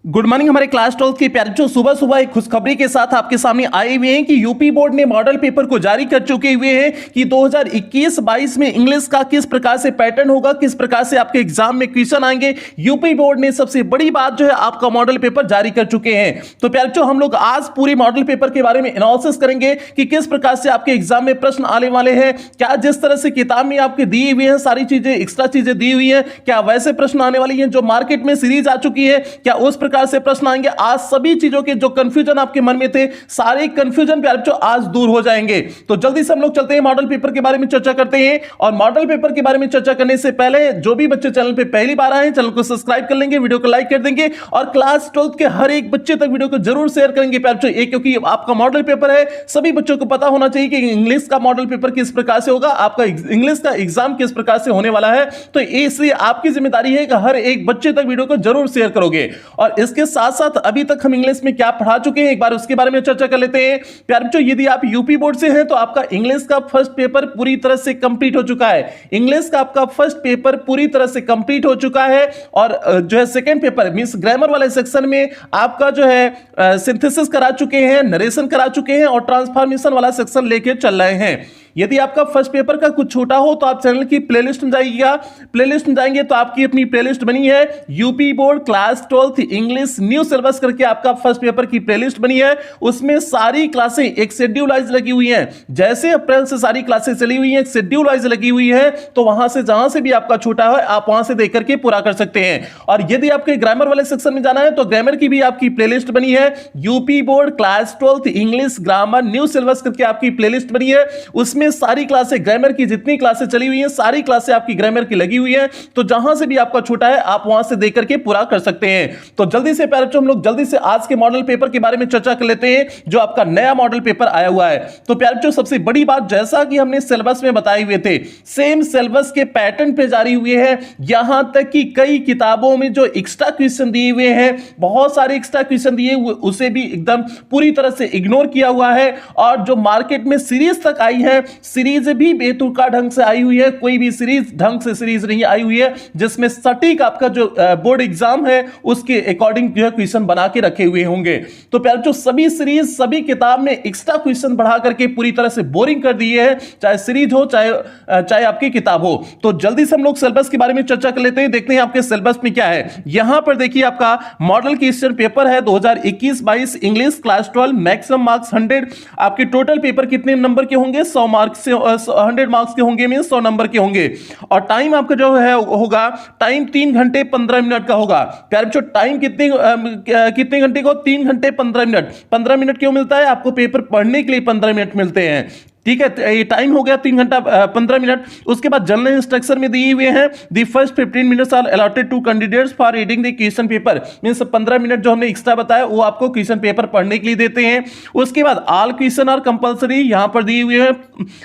Good morning हमारे class 12 के प्यारे बच्चों, सुबह सुबह एक खुशखबरी के साथ आपके सामने आए हुए हैं कि यूपी बोर्ड ने मॉडल पेपर को जारी कर चुके हुए हैं कि 2021-22 में इंग्लिश का किस प्रकार से पैटर्न होगा, किस प्रकार से आपके एग्जाम में क्वेश्चन आएंगे। यूपी बोर्ड ने सबसे बड़ी बात जो है आपका मॉडल पेपर जारी कर चुके हैं। तो प्यारे बच्चों, हम लोग आज पूरे मॉडल पेपर के बारे में एनालिसिस करेंगे कि किस प्रकार से आपके एग्जाम में प्रश्न आने वाले हैं। क्या जिस तरह से किताब में आपके दी हुई है सारी चीजें, एक्स्ट्रा चीजें दी हुई है, क्या वैसे प्रश्न आने वाली हैं जो मार्केट में सीरीज आ चुकी है, क्या उस प्रकार से प्रश्न आएंगे। आज सभी चीजों के जो कंफ्यूजन आपके मन में थे, सारे कंफ्यूजन प्यारे बच्चों आज दूर हो जाएंगे। तो जल्दी से हम लोग चलते हैं मॉडल पेपर के बारे में चर्चा करते हैं। और मॉडल पेपर के बारे में चर्चा करने से पहले जो भी बच्चे चैनल पे पहली बार आए हैं, चैनल को सब्सक्राइब कर लेंगे, वीडियो को लाइक कर देंगे और क्लास 12 के हर एक बच्चे तक वीडियो को जरूर शेयर करेंगे प्यारे बच्चों, क्योंकि आपका मॉडल पेपर है। सभी बच्चों को पता होना चाहिए कि इंग्लिश का मॉडल पेपर किस प्रकार से होगा, आपका इंग्लिश का एग्जाम किस प्रकार से होने वाला है। तो इसलिए आपकी जिम्मेदारी है कि हर एक बच्चे तक वीडियो को जरूर शेयर करोगे। और इसके साथ साथ अभी तक हम इंग्लिश में क्या पढ़ा चुके हैं, एक बार उसके बारे में चर्चा कर लेते हैं। प्यारे बच्चों, यदि आप यूपी बोर्ड से हैं तो आपका इंग्लिश का फर्स्ट पेपर पूरी तरह से कंप्लीट हो चुका है। इंग्लिश का आपका फर्स्ट पेपर पूरी तरह से कंप्लीट हो चुका है। और जो है सेकंड पेपर मींस ग्रामर वाले सेक्शन में आपका जो है सिंथेसिस करा चुके हैं, नरेशन करा चुके हैं और ट्रांसफॉर्मेशन वाला सेक्शन लेके चल रहे हैं। यदि आपका फर्स्ट पेपर का कुछ छोटा हो तो आप चैनल की प्लेलिस्ट में जाइएगा। प्लेलिस्ट में जाएंगे तो आपकी अपनी प्लेलिस्ट बनी है, UP board class 12 English new syllabus करके आपका फर्स्ट पेपर की प्लेलिस्ट बनी है। उसमें सारी क्लासें एक शेड्यूल वाइज लगी हुई हैं। जैसे अप्रैल से सारी क्लासें चली हुई हैं, एक शेड्यूल वाइज लगी हुई है। तो वहां से जहां से भी आपका छोटा है आप वहां से देख करके पूरा कर सकते हैं। और यदि आपके ग्रामर वाले सेक्शन में जाना है तो ग्रामर की भी आपकी प्लेलिस्ट बनी है, UP board class 12 English grammar new syllabus करके आपकी प्लेलिस्ट बनी है। उसमें सारी क्लासें ग्रामर की जितनी क्लासें चली हुई हैं सारी क्लासें आपकी ग्रामर की लगी हुई हैं। तो जहां से भी आपका छोटा है आप वहां से देख करके पूरा कर सकते हैं। तो जल्दी से प्यारे बच्चों, हम लोग जल्दी से आज के मॉडल पेपर के बारे में चर्चा कर लेते हैं जो आपका नया मॉडल पेपर आया हुआ है। तो प्यारे बच्चों, सबसे बड़ी बात जैसा कि हमने सिलेबस में बताए हुए थे, सेम सिलेबस के पैटर्न पे जारी हुए हैं। यहां तक कि कई किताबों में जो एक्स्ट्रा क्वेश्चन दिए हुए हैं, बहुत सारे एक्स्ट्रा क्वेश्चन दिए हुए, उसे भी एकदम पूरी तरह से इग्नोर किया हुआ है। और जो मार्केट में सीरीज तक आई है, सीरीज भी बेतुका ढंग से आई हुई है। कोई भी सीरीज ढंग से सीरीज नहीं आई हुई है जिसमें सटीक आपका जो बोर्ड एग्जाम है उसके अकॉर्डिंग जो है क्वेश्चन बना के रखे हुए होंगे। तो प्यारे बच्चों, सभी सीरीज सभी किताब में एक्स्ट्रा क्वेश्चन बढ़ा करके पूरी तरह से बोरिंग कर दिए हैं, चाहे सीरीज हो चाहे आपकी किताब हो। तो जल्दी से हम लोग सिलेबस के बारे में चर्चा कर लेते हैं, देखते हैं आपके सिलेबस में क्या है। यहां पर देखिए आपका मॉडल क्वेश्चन पेपर है 2021-22 इंग्लिश क्लास 12, मैक्सिमम मार्क्स 100। आपके टोटल पेपर कितने नंबर के होंगे? 100 मार्क्स से 100 मार्क्स के होंगे, मींस 100 नंबर के होंगे। और टाइम आपका जो है होगा, टाइम 3 घंटे 15 मिनट का होगा। प्यारे बच्चों, टाइम कितने घंटे को? 3 घंटे 15 मिनट। 15 मिनट क्यों मिलता है आपको? पेपर पढ़ने के लिए 15 मिनट मिलते हैं, ठीक है। ये टाइम हो गया 3 घंटा 15 मिनट। उसके बाद जनरल इंस्ट्रक्शन में दिए हुए हैं, the first 15 minutes are allotted to candidates for reading the question paper. Means 15 minute जो हमने एक्स्ट्रा बताया वो आपको क्वेश्चन पेपर पढ़ने के लिए देते हैं। उसके बाद ऑल क्वेश्चन आर कंपलसरी, यहां पर दिए हुए हैं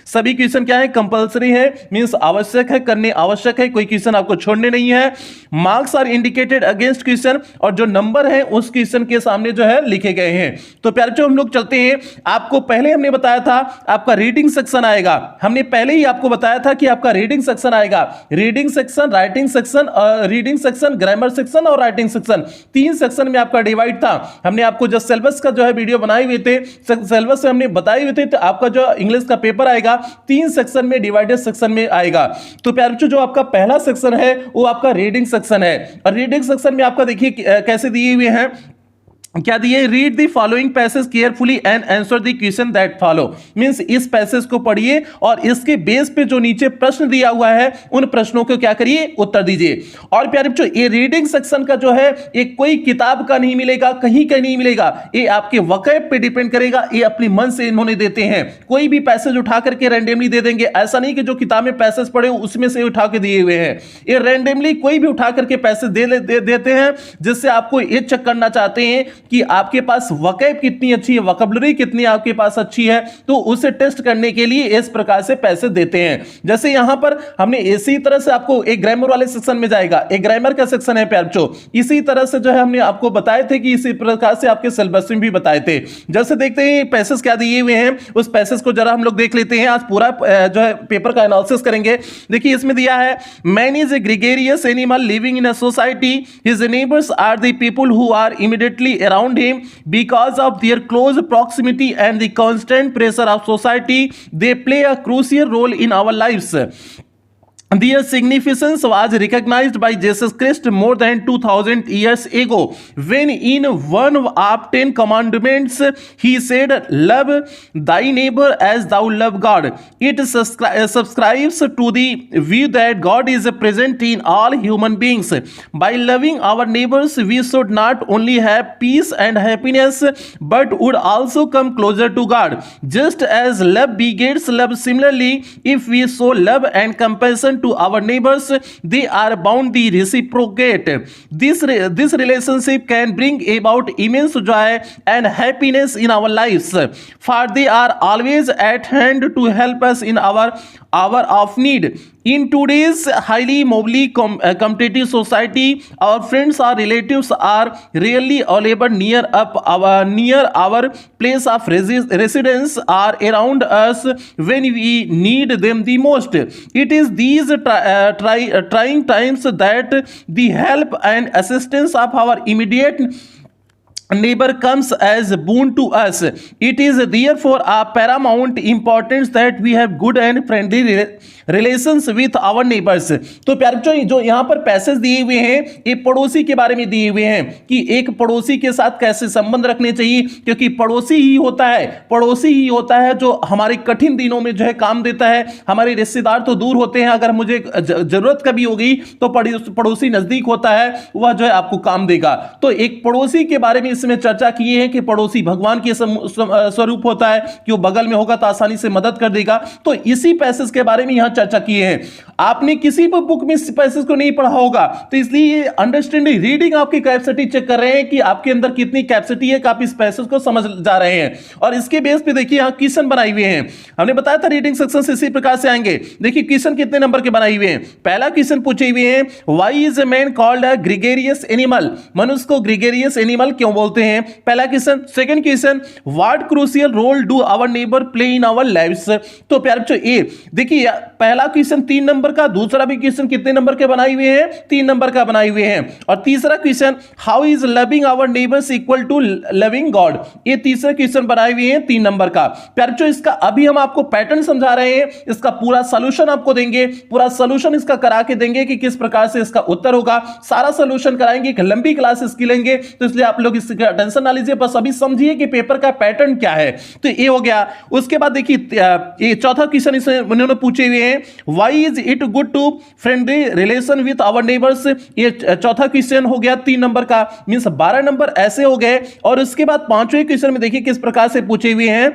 सभी क्वेश्चन क्या है? कंपलसरी है, मींस आवश्यक है, करने आवश्यक है, कोई क्वेश्चन आपको छोड़ने नहीं है। Marks are indicated against question, और जो नंबर है उस क्वेश्चन के सामने जो है लिखे गए हैं। तो प्यारे बच्चों, हम लोग चलते हैं। आपको पहले हमने बताया था आपका रीडिंग सेक्शन आएगा। हमने पहले ही आपको बताया था कि आपका रीडिंग सेक्शन आएगा। Reading section, writing section, reading section, grammar section और राइटिंग सेक्शन, 3 सेक्शन में आपका डिवाइड था। हमने आपको जो सिलेबस का जो है वीडियो बनाए हुए थे, सिलेबस से हमने बताए हुए थे, तो आपका जो इंग्लिश का पेपर आएगा 3 सेक्शन में डिवाइडेड सेक्शन में आएगा। तो प्यारे बच्चों, जो आपका पहला सेक्शन है वो आपका रीडिंग सेक्शन है। और रीडिंग सेक्शन में आपका देखिए कैसे दिए हुए हैं, क्या दिए? Read the following passage carefully and answer the question that follow. Means इस पैसेज को पढ़िए और इसके बेस पे जो नीचे प्रश्न दिया हुआ है उन प्रश्नों को क्या करिए? उत्तर दीजिए। और प्यारे बच्चों, ये रीडिंग सेक्शन का जो है ये कोई किताब का नहीं मिलेगा, कहीं का नहीं मिलेगा, ये आपके वक़्त पे डिपेंड करेगा। ये अपने मन से इन्होंने देते हैं, कोई भी पैसेज उठा करके रैंडमली दे देंगे। ऐसा नहीं कि जो किताब में पैसेज पढ़े उसमें से उठा के दिए हुए हैं, ये रैंडमली कोई भी उठा करके पैसेज देते हैं जिससे आपको ये चेक करना चाहते हैं कि आपके पास वकैब कितनी अच्छी है, वोकैबुलरी कितनी आपके पास अच्छी है, तो उसे टेस्ट करने के लिए इस प्रकार से पैसे देते हैं। जैसे यहां पर हमने इसी तरह से आपको एक ग्रामर वाले सेक्शन में जाएगा, एक ग्रामर का सेक्शन है प्यार बच्चों, इसी तरह से जो है हमने आपको बताए थे कि इसी प्रकार से आपके सिलेबस में भी बताए थे। जैसे देखते हैं पैसेज क्या दिए हुए हैं, उस पैसेज को जरा हम लोग देख लेते हैं। आज पूरा जो है पेपर का एनालिसिस करेंगे। देखिए इसमें दिया है, man is a gregarious animal living in a society, his neighbours are the people who are immediately around him, because of their close proximity and the constant pressure of society they play a crucial role in our lives. Their significance was recognized by Jesus Christ more than 2000 years ago, when in one of 10 commandments he said, love thy neighbor as thou love God. It subscribes to the view that God is present in all human beings. By loving our neighbors, we should not only have peace and happiness, but would also come closer to God. Just as love begets love, similarly, if we show love and compassion to our neighbors, they are bound to reciprocate. This relationship can bring about immense joy and happiness in our lives, for they are always at hand to help us in our hour of need. In today's highly mobily competitive society, our friends or relatives are rarely available near our place of residence or around us when we need them the most. It is these trying times that the help and assistance of our immediate neighbor comes as a boon to us. It is therefore of paramount importance that we have good and friendly relations with our neighbors. तो प्यारे बच्चों, जो यहाँ पर passage दिए हुए हैं ये पड़ोसी के बारे में दिए हुए हैं कि एक पड़ोसी के साथ कैसे संबंध रखने चाहिए, क्योंकि पड़ोसी ही होता है जो हमारे कठिन दिनों में जो है काम देता है। हमारे रिश्तेदार तो दूर होते हैं, अगर मुझे जरूरत कभी होगी तो पड़ोसी नजदीक होता है, वह जो है आपको काम देगा। तो एक पड़ोसी के बारे में इसमें चर्चा की है कि पड़ोसी भगवान के स्वरूप होता है कि वो बगल में होगा तो आसानी से मदद कर देगा। तो इसी पैसेज के बारे में यहां चर्चा की है। आपने किसी भी बुक में इस पैसेज को नहीं पढ़ा होगा, तो इसलिए अंडरस्टैंडिंग रीडिंग आपकी कैपेसिटी चेक कर रहे हैं कि आपके अंदर कितनी कैपेसिटी है कि आप इस पैसेज को समझ जा रहे हैं। और इसके बेस पे देखिए यहां क्वेश्चन बनाए हुए हैं। हमने बताया था रीडिंग सेक्शन से इसी प्रकार से आएंगे। देखिए क्वेश्चन कितने नंबर के बनाए हुए हैं। पहला क्वेश्चन पूछे हुए हैं, why is a man called a gregarious animal? मनुष्य को ग्रेगेरियस एनिमल क्यों बोलते हैं? पहला question. Second question, what crucial role do our neighbour play in our lives? तो प्यारे बच्चों ए देखिए पहला क्वेश्चन 3 नंबर का, दूसरा भी क्वेश्चन कितने नंबर के बनाए हुए हैं? 3 नंबर का बनाए हुए हैं। और तीसरा question, how is loving our neighbours equal to loving God? ये तीसरा क्वेश्चन बनाए हुए हैं 3 नंबर का। प्यारे बच्चों इसका अभी हम आपको पैटर्न समझा रहे हैं, इसका पूरा सॉल्यूशन आपको देंगे, पूरा सॉल्यूशन इसका करा के देंगे कि किस प्रकार से इसका उत्तर होगा। सारा सॉल्यूशन कराएंगे, एक लंबी क्लास इसकी लेंगे, तो इसलिए आप लोग इसका टेंशन ना लीजिए, बस अभी समझिए कि पेपर का पैटर्न क्या है। तो ये हो गया। उसके बाद देखिए ये चौथा क्वेश्चन इसमें उन्होंने पूछे हुए हैं, why is it good to friendly relation with our neighbours? ये चौथा क्वेश्चन हो गया 3 नंबर का, मींस 12 नंबर ऐसे हो गए। और उसके बाद पांचवें क्वेश्चन में देखिए किस प्रकार से पूछे हुए हैं,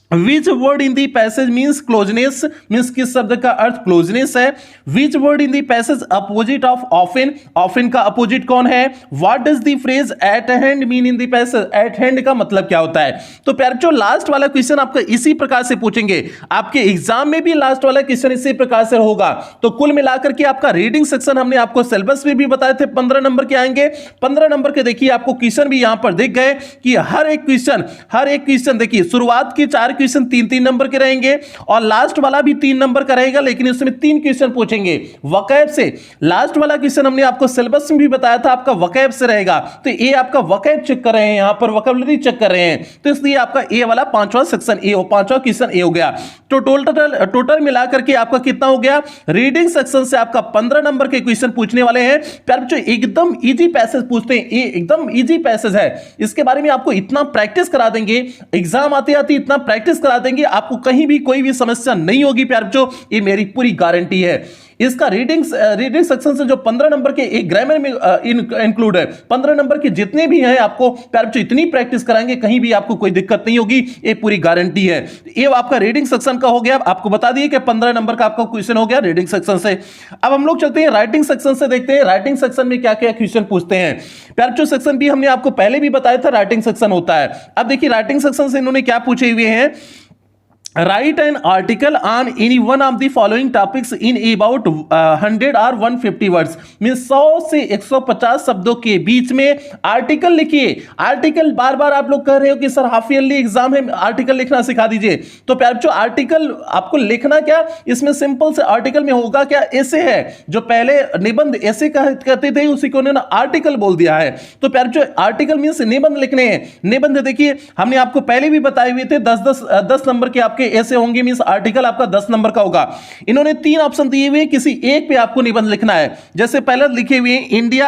Which word in the passage means closeness? Means किस शब्द का अर्थ क्लोजनेस है। Which word in the passage opposite of often? Often का अपोजिट कौन है? What does the phrase at hand mean in the passage? At hand का मतलब क्या होता है? तो प्यारे बच्चों लास्ट वाला क्वेश्चन आपका इसी प्रकार से पूछेंगे, आपके एग्जाम में भी लास्ट वाला क्वेश्चन इसी प्रकार से होगा। तो कुल मिलाकर के आपका रीडिंग सेक्शन हमने आपको सिलेबस में भी बताए थे 15 नंबर के आएंगे। 15 नंबर के देखिए आपको क्वेश्चन भी यहां पर दिख गए कि हर एक क्वेश्चन देखिए शुरुआत के 4 क्वेश्चन 3-3 नंबर के रहेंगे और लास्ट वाला भी 3 नंबर का रहेगा, लेकिन इसमें 3 क्वेश्चन पूछेंगे वकैब से। लास्ट वाला क्वेश्चन हमने आपको सिलेबस में भी बताया था आपका वकैब से रहेगा, तो ये आपका वकैब चेक कर रहे हैं, यहां पर वोकैबुलरी चेक कर रहे हैं, तो इसलिए आपका ए वाला 5वां सेक्शन ए, 5वां क्वेश्चन ए हो गया। तो टोटल मिलाकर के आपका कितना हो गया? रीडिंग सेक्शन से आपका 15 नंबर के क्वेश्चन पूछने वाले हैं। प्यारे बच्चों एकदम इजी पैसेज पूछते हैं, ये एकदम इजी पैसेज है, इसके बारे में आपको इतना प्रैक्टिस करा देंगे, एग्जाम आते आते इतना प्रैक्टिस करा देंगे, आपको कहीं भी कोई भी समस्या नहीं होगी प्यारे बच्चों, ये मेरी पूरी गारंटी है। इसका रीडिंग सेक्शन से जो 15 नंबर के एक ग्रामर में इंक्लूड है, 15 नंबर के जितने भी हैं आपको प्यारे बच्चों इतनी प्रैक्टिस कराएंगे, कहीं भी आपको कोई दिक्कत नहीं होगी, ये पूरी गारंटी है। ये आपका रीडिंग सेक्शन का हो गया। आपको बता दिए कि 15 नंबर का आपका क्वेश्चन हो गया रीडिंग सेक्शन से। अब हम लोग चलते हैं राइटिंग सेक्शन से, देखते हैं राइटिंग सेक्शन में क्या क्या क्वेश्चन पूछते हैं। प्यारे बच्चों सेक्शन भी हमने आपको पहले भी बताया था राइटिंग सेक्शन होता है। अब देखिए राइटिंग सेक्शन से इन्होंने क्या पूछे हुए हैं, right an article on any one of the following topics in about 100 और 150 वर्ड्स, मींस 100 से 150 शब्दों के बीच में आर्टिकल लिखिए। आर्टिकल बार बार आप लोग कह रहे हो कि सर हाफ ईयरली एग्जाम है, आर्टिकल लिखना सिखा दीजिए। तो प्यारे बच्चों आर्टिकल आपको लिखना क्या, इसमें सिंपल से आर्टिकल में होगा क्या, ऐसे है। जो पहले निबंध ऐसे कहते थे उसी को उन्होंने आर्टिकल बोल दिया है। तो प्यारे बच्चों आर्टिकल मींस निबंध लिखने हैं। निबंध देखिए हमने आपको पहले भी बताए हुए थे 10 नंबर के आपके ऐसे होंगे, मींस आर्टिकल आपका 10 नंबर का होगा। इन्होंने 3 ऑप्शन दिए हुए, किसी एक पे आपको निबंध लिखना है। जैसे पहले लिखे हुए India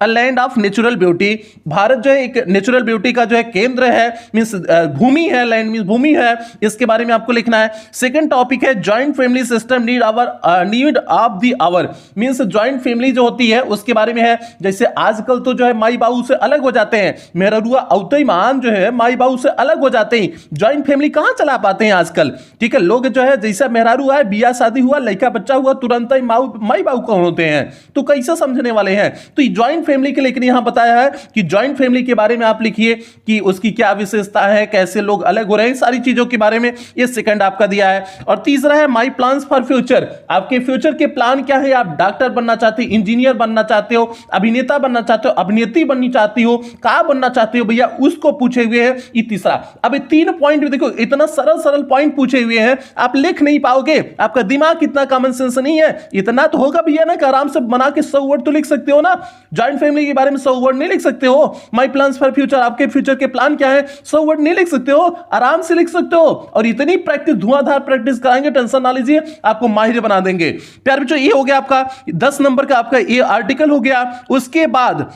a land of natural beauty, Bharat जो है एक नेचुरल ब्यूटी का जो है केंद्र है, मींस भूमि है, लैंड मींस भूमि है, इसके बारे में आपको लिखना है। सेकंड टॉपिक है joint family system need of the hour, means joint family जो होती है उसके बारे में है। जैसे आजकल तो जो है माई बाबू से अलग हो जाते हैं, मेरा रुआ अवतई मान जो है माई बाबू से अलग हो जाते हैं, जॉइंट फैमिली कहां चला पाते हैं आजकल। ठीक है, लोग जो है जैसा मेहरारू है, बिया शादी हुआ, लड़का बच्चा हुआ, तुरंत ही माई बाबू कौन होते हैं, तो कैसे समझने वाले हैं। तो जॉइंट फैमिली के लेकिन यहां बताया है कि जॉइंट फैमिली के बारे में आप लिखिए कि उसकी क्या विशेषता है, कैसे लोग अलग हो रहे हैं, सारी चीजों के बारे में ये सेकंड आपका दिया है। और तीसरा है माई प्लान्स फॉर फ्यूचर, आपके फ्यूचर के प्लान क्या है, आप डॉक्टर बनना चाहते हो, इंजीनियर बनना चाहते हो, अभिनेता बनना चाहते हो, अभिनेत्री बननी चाहती हो, क्या बनना चाहते हो भैया, उसको पूछे हुए हैं। ये तीसरा। अब ये 3 पॉइंट देखो इतना सरल पॉइंट पूछे हुए हैं, आप लिख नहीं पाओगे, आपका दिमाग इतना कॉमन सेंस नहीं है। इतना तो होगा भैया ना कि आराम से बना के 100 वर्ड तो लिख सकते हो ना। जॉइंट फैमिली के बारे में 100 वर्ड नहीं लिख सकते हो। माय प्लान्स फॉर फ्यूचर, आपके फ्यूचर के प्लान क्या है, 100 वर्ड नहीं लिख सकते हो, आराम से लिख सकते हो। और इतनी प्रैक्टिस, धुआंधार प्रैक्टिस कराएंगे, टेंशन ना लीजिए, आपको माहिर बना देंगे। प्यारे बच्चों ये हो गया आपका 10 नंबर का आपका ये आर्टिकल हो गया। उसके बाद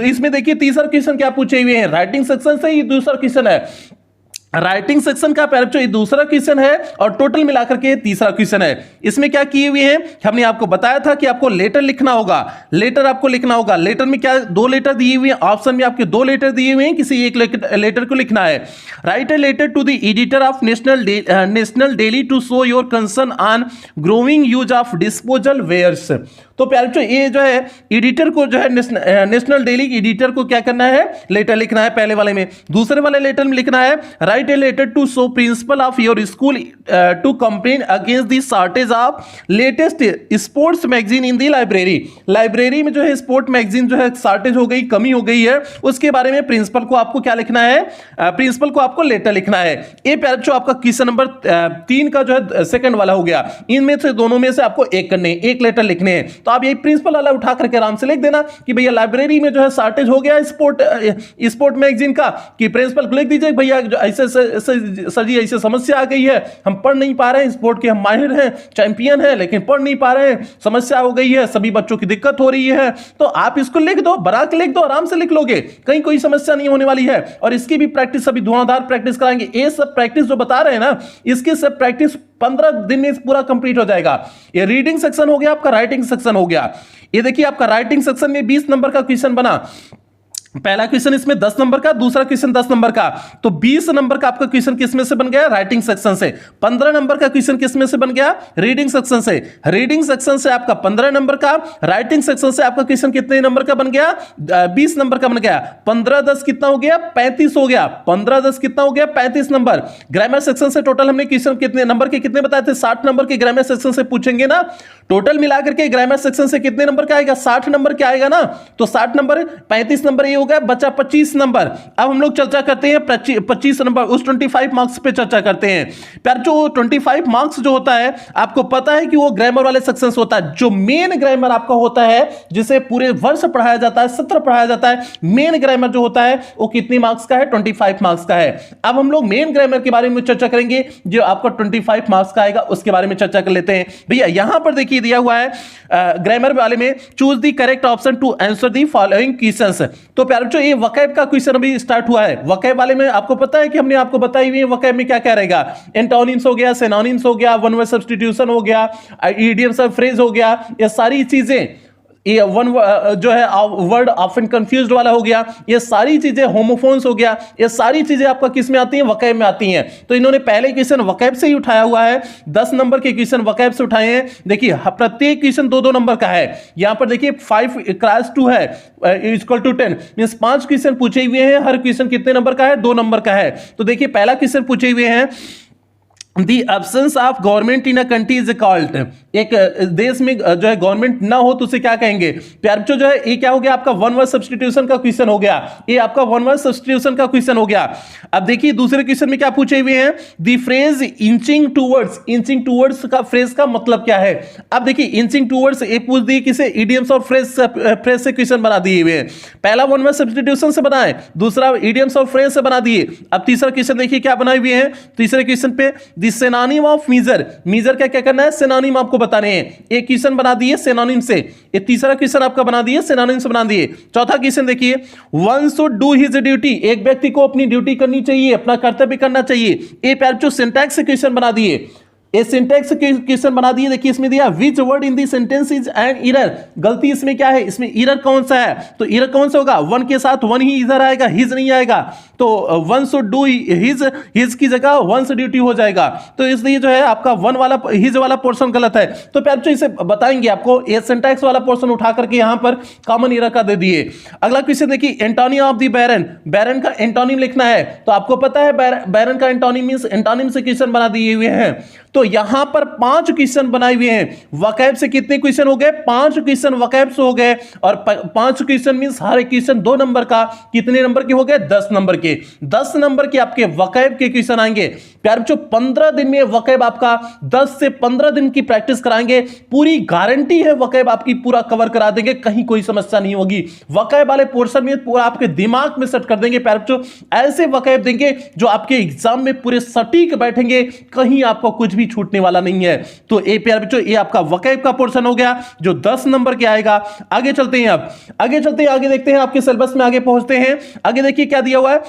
इसमें देखिए तीसरा क्वेश्चन क्या पूछे हुए हैं, राइटिंग सेक्शन से ये दूसरा क्वेश्चन है। राइटिंग सेक्शन का प्यारे बच्चों ये दूसरा क्वेश्चन है और टोटल मिलाकर के तीसरा क्वेश्चन है। इसमें क्या किए हुए हैं, हमने आपको बताया था कि आपको लेटर लिखना होगा, लेटर आपको लिखना होगा। लेटर में क्या 2 लेटर दिए हुए हैं, ऑप्शन में आपके 2 लेटर दिए हुए हैं, किसी एक लेटर को लिखना है। Write a letter to the editor of national daily to show your concern on growing use of disposal wares. तो प्यारे बच्चों ये जो है एडिटर को जो है नेशनल डेली एडिटर को क्या करना है, लेटर लिखना है पहले वाले में। दूसरे वाले लेटर में लिखना है write a letter to show principal of your school to complain against the shortage of latest sports magazine in the library. Library में जो है स्पोर्ट मैगजीन जो है शॉर्टेज हो गई, कमी हो गई है, उसके बारे में प्रिंसिपल को आपको क्या लिखना है, प्रिंसिपल को आपको लेटर लिखना है। ये प्यारे बच्चों आपका क्वेश्चन नंबर 3 का जो है सेकंड वाला हो गया। इनमें से दोनों में से आपको एक करने, एक लेटर लिखने हैं। तो आप यही प्रिंसिपल वाला उठा करके आराम से लिख देना कि भैया लाइब्रेरी में जो है शॉर्टेज हो गया स्पोर्ट मैगजीन का, कि प्रिंसिपल को लिख दीजिए भैया ऐसे सर जी ऐसे समस्या आ गई है, हम पढ़ नहीं पा रहे हैं, स्पोर्ट के हम माहिर हैं, चैंपियन हैं, लेकिन पढ़ नहीं पा रहे हैं, समस्या हो गई है, सभी बच्चों की दिक्कत हो रही है। तो आप इसको लिख दो, बरा के लिख दो, आराम से लिख लोगे, कहीं कोई समस्या नहीं होने वाली है। और इसकी भी प्रैक्टिस अभी धुआंधार प्रैक्टिस कराएंगे। ये सब प्रैक्टिस जो बता रहे हैं ना, इसकी सब प्रैक्टिस 15 दिन में पूरा कंप्लीट हो जाएगा। ये रीडिंग सेक्शन हो गया, आपका राइटिंग सेक्शन हो गया। ये देखिए आपका राइटिंग सेक्शन में 20 नंबर का क्वेश्चन बना। पहला क्वेश्चन इसमें 10 नंबर का, दूसरा क्वेश्चन 10 नंबर का। तो 20 नंबर का आपका क्वेश्चन किसमें से बन गया, राइटिंग सेक्शन से। 15 नंबर का क्वेश्चन किसमें से बन गया, रीडिंग सेक्शन से। रीडिंग सेक्शन से आपका 15 नंबर का, राइटिंग सेक्शन से आपका क्वेश्चन कितने नंबर का बन गया, 20 नंबर का बन गया। 15-10 कितना हो गया, 35 हो गया। 15-10 कितना हो गया, 35 नंबर। ग्रामर सेक्शन से टोटल हमने क्वेश्चन कितने नंबर के कितने बताए थे, 60 नंबर के ग्रामर सेक्शन से पूछेंगे ना। टोटल मिलाकर के ग्रामर सेक्शन से कितने नंबर का आएगा, 60 नंबर का आएगा ना। तो 60 नंबर 35 नंबर ये हो गया, बचा 25 नंबर। अब हम लोग चर्चा करते हैं 25 नंबर, उस 25 मार्क्स पे चर्चा करते हैं। प्यार जो 25 मार्क्स जो होता है, आपको पता है कि वो ग्रामर वाले सेक्शन से होता है। जो मेन ग्रामर आपका होता है, जिसे पूरे वर्ष पढ़ाया जाता है, सत्र पढ़ाया जाता है, मेन ग्रामर जो होता है वो कितने मार्क्स का है, 25 मार्क्स का है। अब हम लोग मेन ग्रामर के बारे में चर्चा करेंगे, जो आपका 25 मार्क्स का आएगा, उसके बारे में चर्चा कर लेते हैं। भैया यहां पर देखिए देखिए दिया हुआ है ग्रामर वाले में, choose the correct option to answer the following questions. तो प्यारे बच्चों ये वकैब का क्वेश्चन अभी स्टार्ट हुआ है। वकैब वाले में आपको पता है कि हमने आपको बताई हुई है वकैब में क्या क्या रहेगा, एंटोनिम्स हो गया, सिनोनिम्स हो गया, वन वर्ड सब्स्टिट्यूशन हो गया, इडियम्स ऑफ फ्रेज हो गया, ये सारी चीजें, ये वन जो है वर्ड ऑफन कंफ्यूज्ड वाला हो गया, ये सारी चीजें, होमोफोन्स हो गया, ये सारी चीजें आपका किस में आती हैं, वकैब में आती हैं। तो इन्होंने पहले क्वेश्चन वकैब से ही उठाया हुआ है, 10 नंबर के क्वेश्चन वकैब से उठाए हैं। देखिए प्रत्येक क्वेश्चन 2-2 नंबर का है। यहां पर देखिए 5 क्लास 2 है इक्वल टू 10 मींस 5 क्वेश्चन पूछे हुए हैं। हर क्वेश्चन कितने नंबर का है, 2 नंबर का है। तो देखिए पहला क्वेश्चन पूछे हुए हैं, The absence of government in a country is called, एक देश में जो है गवर्नमेंट ना हो तो उसे क्या कहेंगे। प्यारे बच्चों जो है ये क्या हो गया आपका वन वर्ड सब्स्टिट्यूशन का क्वेश्चन हो गया, ये आपका वन वर्ड सब्स्टिट्यूशन का क्वेश्चन हो गया। अब देखिए दूसरे क्वेश्चन में क्या पूछे हुए हैं, the phrase inching towards, inching towards का फ्रेज का मतलब क्या है। अब देखिए इंचिंग टूवर्ड्स एक पूछ दी किसे, इडियम्स और फ्रेज से क्वेश्चन बना दिए हुए हैं। पहला वन वर्ड सब्स्टिट्यूशन से बनाए, दूसरा इडियम्स और फ्रेज से बना दिए। अब तीसरा क्वेश्चन देखिए क्या बनाए हुए हैं, तीसरे क्वेश्चन पे the synonym of measure, measure का क्या करना है, सिनोनिम आपको बताने हैं। एक क्वेश्चन बना दिए सिनोनिम से, ये तीसरा क्वेश्चन आपका बना दिए सिनोनिम से बना दिए। चौथा क्वेश्चन देखिए, one should do his duty, एक व्यक्ति को अपनी ड्यूटी करनी चाहिए, अपना कर्तव्य करना चाहिए। ये प्यारे बच्चों सिंटैक्स से क्वेश्चन बना दिए, ये सिंटैक्स क्वेश्चन बना दिए। देखिए इसमें दिया which word in the sentence is an error, गलती इसमें क्या है, इसमें एरर कौन सा है, तो एरर कौन सा होगा, वन के साथ वन ही इधर आएगा, हिज नहीं आएगा। तो one should do his, his की जगह वन से ड्यूटी हो जाएगा। तो इसलिए जो है आपका वन वाला हिज वाला पोर्शन गलत है। तो प्यारे बच्चों इसे बताएंगे आपको, ये सिंटैक्स वाला पोर्शन उठा करके यहां पर कॉमन एरर का दे दिए। अगला क्वेश्चन देखिए, एंटोनिम ऑफ द बैरन, बैरन का एंटोनिम लिखना है। तो आपको पता है बैरन का एंटोनिम मींस एंटोनिम से क्वेश्चन बना दिए हुए हैं। तो यहां पर 5 क्वेश्चन बनाए हुए हैं। वकैब से कितने क्वेश्चन हो गए, 5 क्वेश्चन वकैब से हो गए। और 5 क्वेश्चन मींस हर एक क्वेश्चन 2 नंबर का, कितने नंबर के हो गए, 10 नंबर के। 10 नंबर के आपके वकैब के क्वेश्चन आएंगे। प्यारे बच्चों 15 दिन में वकैब आपका 10 से 15 दिन की प्रैक्टिस कराएंगे, पूरी गारंटी है वकैब आपकी पूरा कवर करा देंगे, कहीं कोई समस्या नहीं होगी। वकैब वाले पोर्शन में पूरा आपके दिमाग में सेट कर देंगे। प्यारे बच्चों ऐसे वकैब देंगे जो आपके एग्जाम में पूरे सटीक बैठेंगे, कहीं आपको कुछ भी छूटने वाला नहीं है। तो ये प्यारे बच्चों ये आपका वकैब का पोर्शन हो गया जो 10 नंबर के आएगा। आगे चलते हैं, अब आगे चलते हैं, आगे देखते हैं आपके सिलेबस में, आगे पहुंचते हैं। आगे देखिए क्या दिया हुआ है,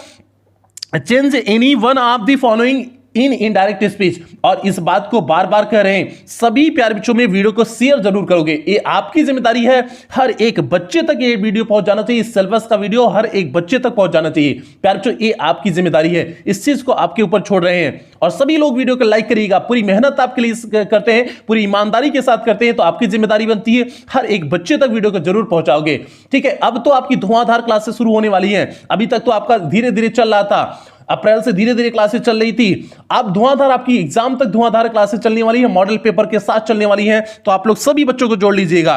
change any one of the following in indirect speech. और इस बात को बार बार कह रहे हैं, सभी प्यारे बच्चों में वीडियो को शेयर जरूर करोगे, ये आपकी जिम्मेदारी है। हर एक बच्चे तक ये वीडियो पहुंच जाना चाहिए, सिलेबस का वीडियो हर एक बच्चे तक पहुंच जाना चाहिए। प्यारे बच्चों ये आपकी जिम्मेदारी है, इस चीज को आपके ऊपर छोड़ रहे हैं। और सभी लोग वीडियो को लाइक करिएगा, पूरी मेहनत आपके लिए करते हैं, पूरी ईमानदारी के साथ करते हैं, तो आपकी जिम्मेदारी बनती है हर एक बच्चे तक वीडियो को जरूर पहुंचाओगे। ठीक है, अब तो आपकी धुआंधार क्लासेस शुरू होने वाली हैं। अभी तक तो आपका धीरे धीरे चल रहा था, अप्रैल से धीरे धीरे क्लासेस चल रही थी, अब धुआंधार आपकी एग्जाम तक धुआंधार क्लासेस चलने वाली है, मॉडल पेपर के साथ चलने वाली है। तो आप लोग सभी बच्चों को जोड़ लीजिएगा।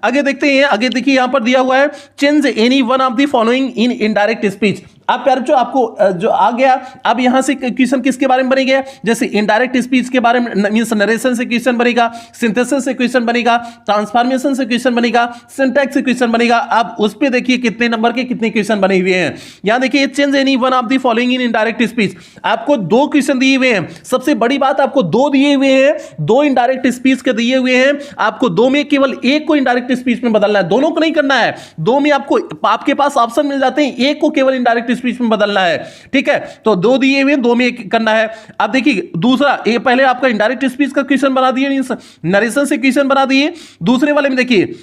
आगे देखते हैं, आगे देखिए यहां पर दिया हुआ है, change any one of the following in indirect speech. अब प्यारे बच्चों आपको जो आ गया, अब यहां से क्वेश्चन किसके बारे में बनेगा, जैसे इनडायरेक्ट स्पीच के बारे में, मींस नरेशन से क्वेश्चन बनेगा, सिंथेसिस से क्वेश्चन बनेगा, ट्रांसफॉर्मेशन से क्वेश्चन बनेगा, सिंटैक्स से क्वेश्चन बनेगा। अब उस पे देखिए कितने नंबर के कितने क्वेश्चन बने हुए हैं। यहां देखिए change any one of the following in indirect speech, आपको 2 क्वेश्चन दिए हुए हैं। सबसे बड़ी बात आपको 2 दिए हुए हैं, 2 इनडायरेक्ट स्पीच के दिए हुए हैं। आपको 2 में केवल एक को इनडायरेक्ट स्पीच में बदलना है, दोनों को नहीं करना है। 2 में आपको आपके पास ऑप्शन मिल जाते हैं, एक को केवल इनडायरेक्ट स्पीच में बदलना है। ठीक है, तो 2 दिए हुए, 2 में एक करना है। अब देखिए दूसरा, ये पहले आपका इनडायरेक्ट स्पीच का क्वेश्चन बना दिए, नरेशन से क्वेश्चन बना दिए। दूसरे वाले में देखिए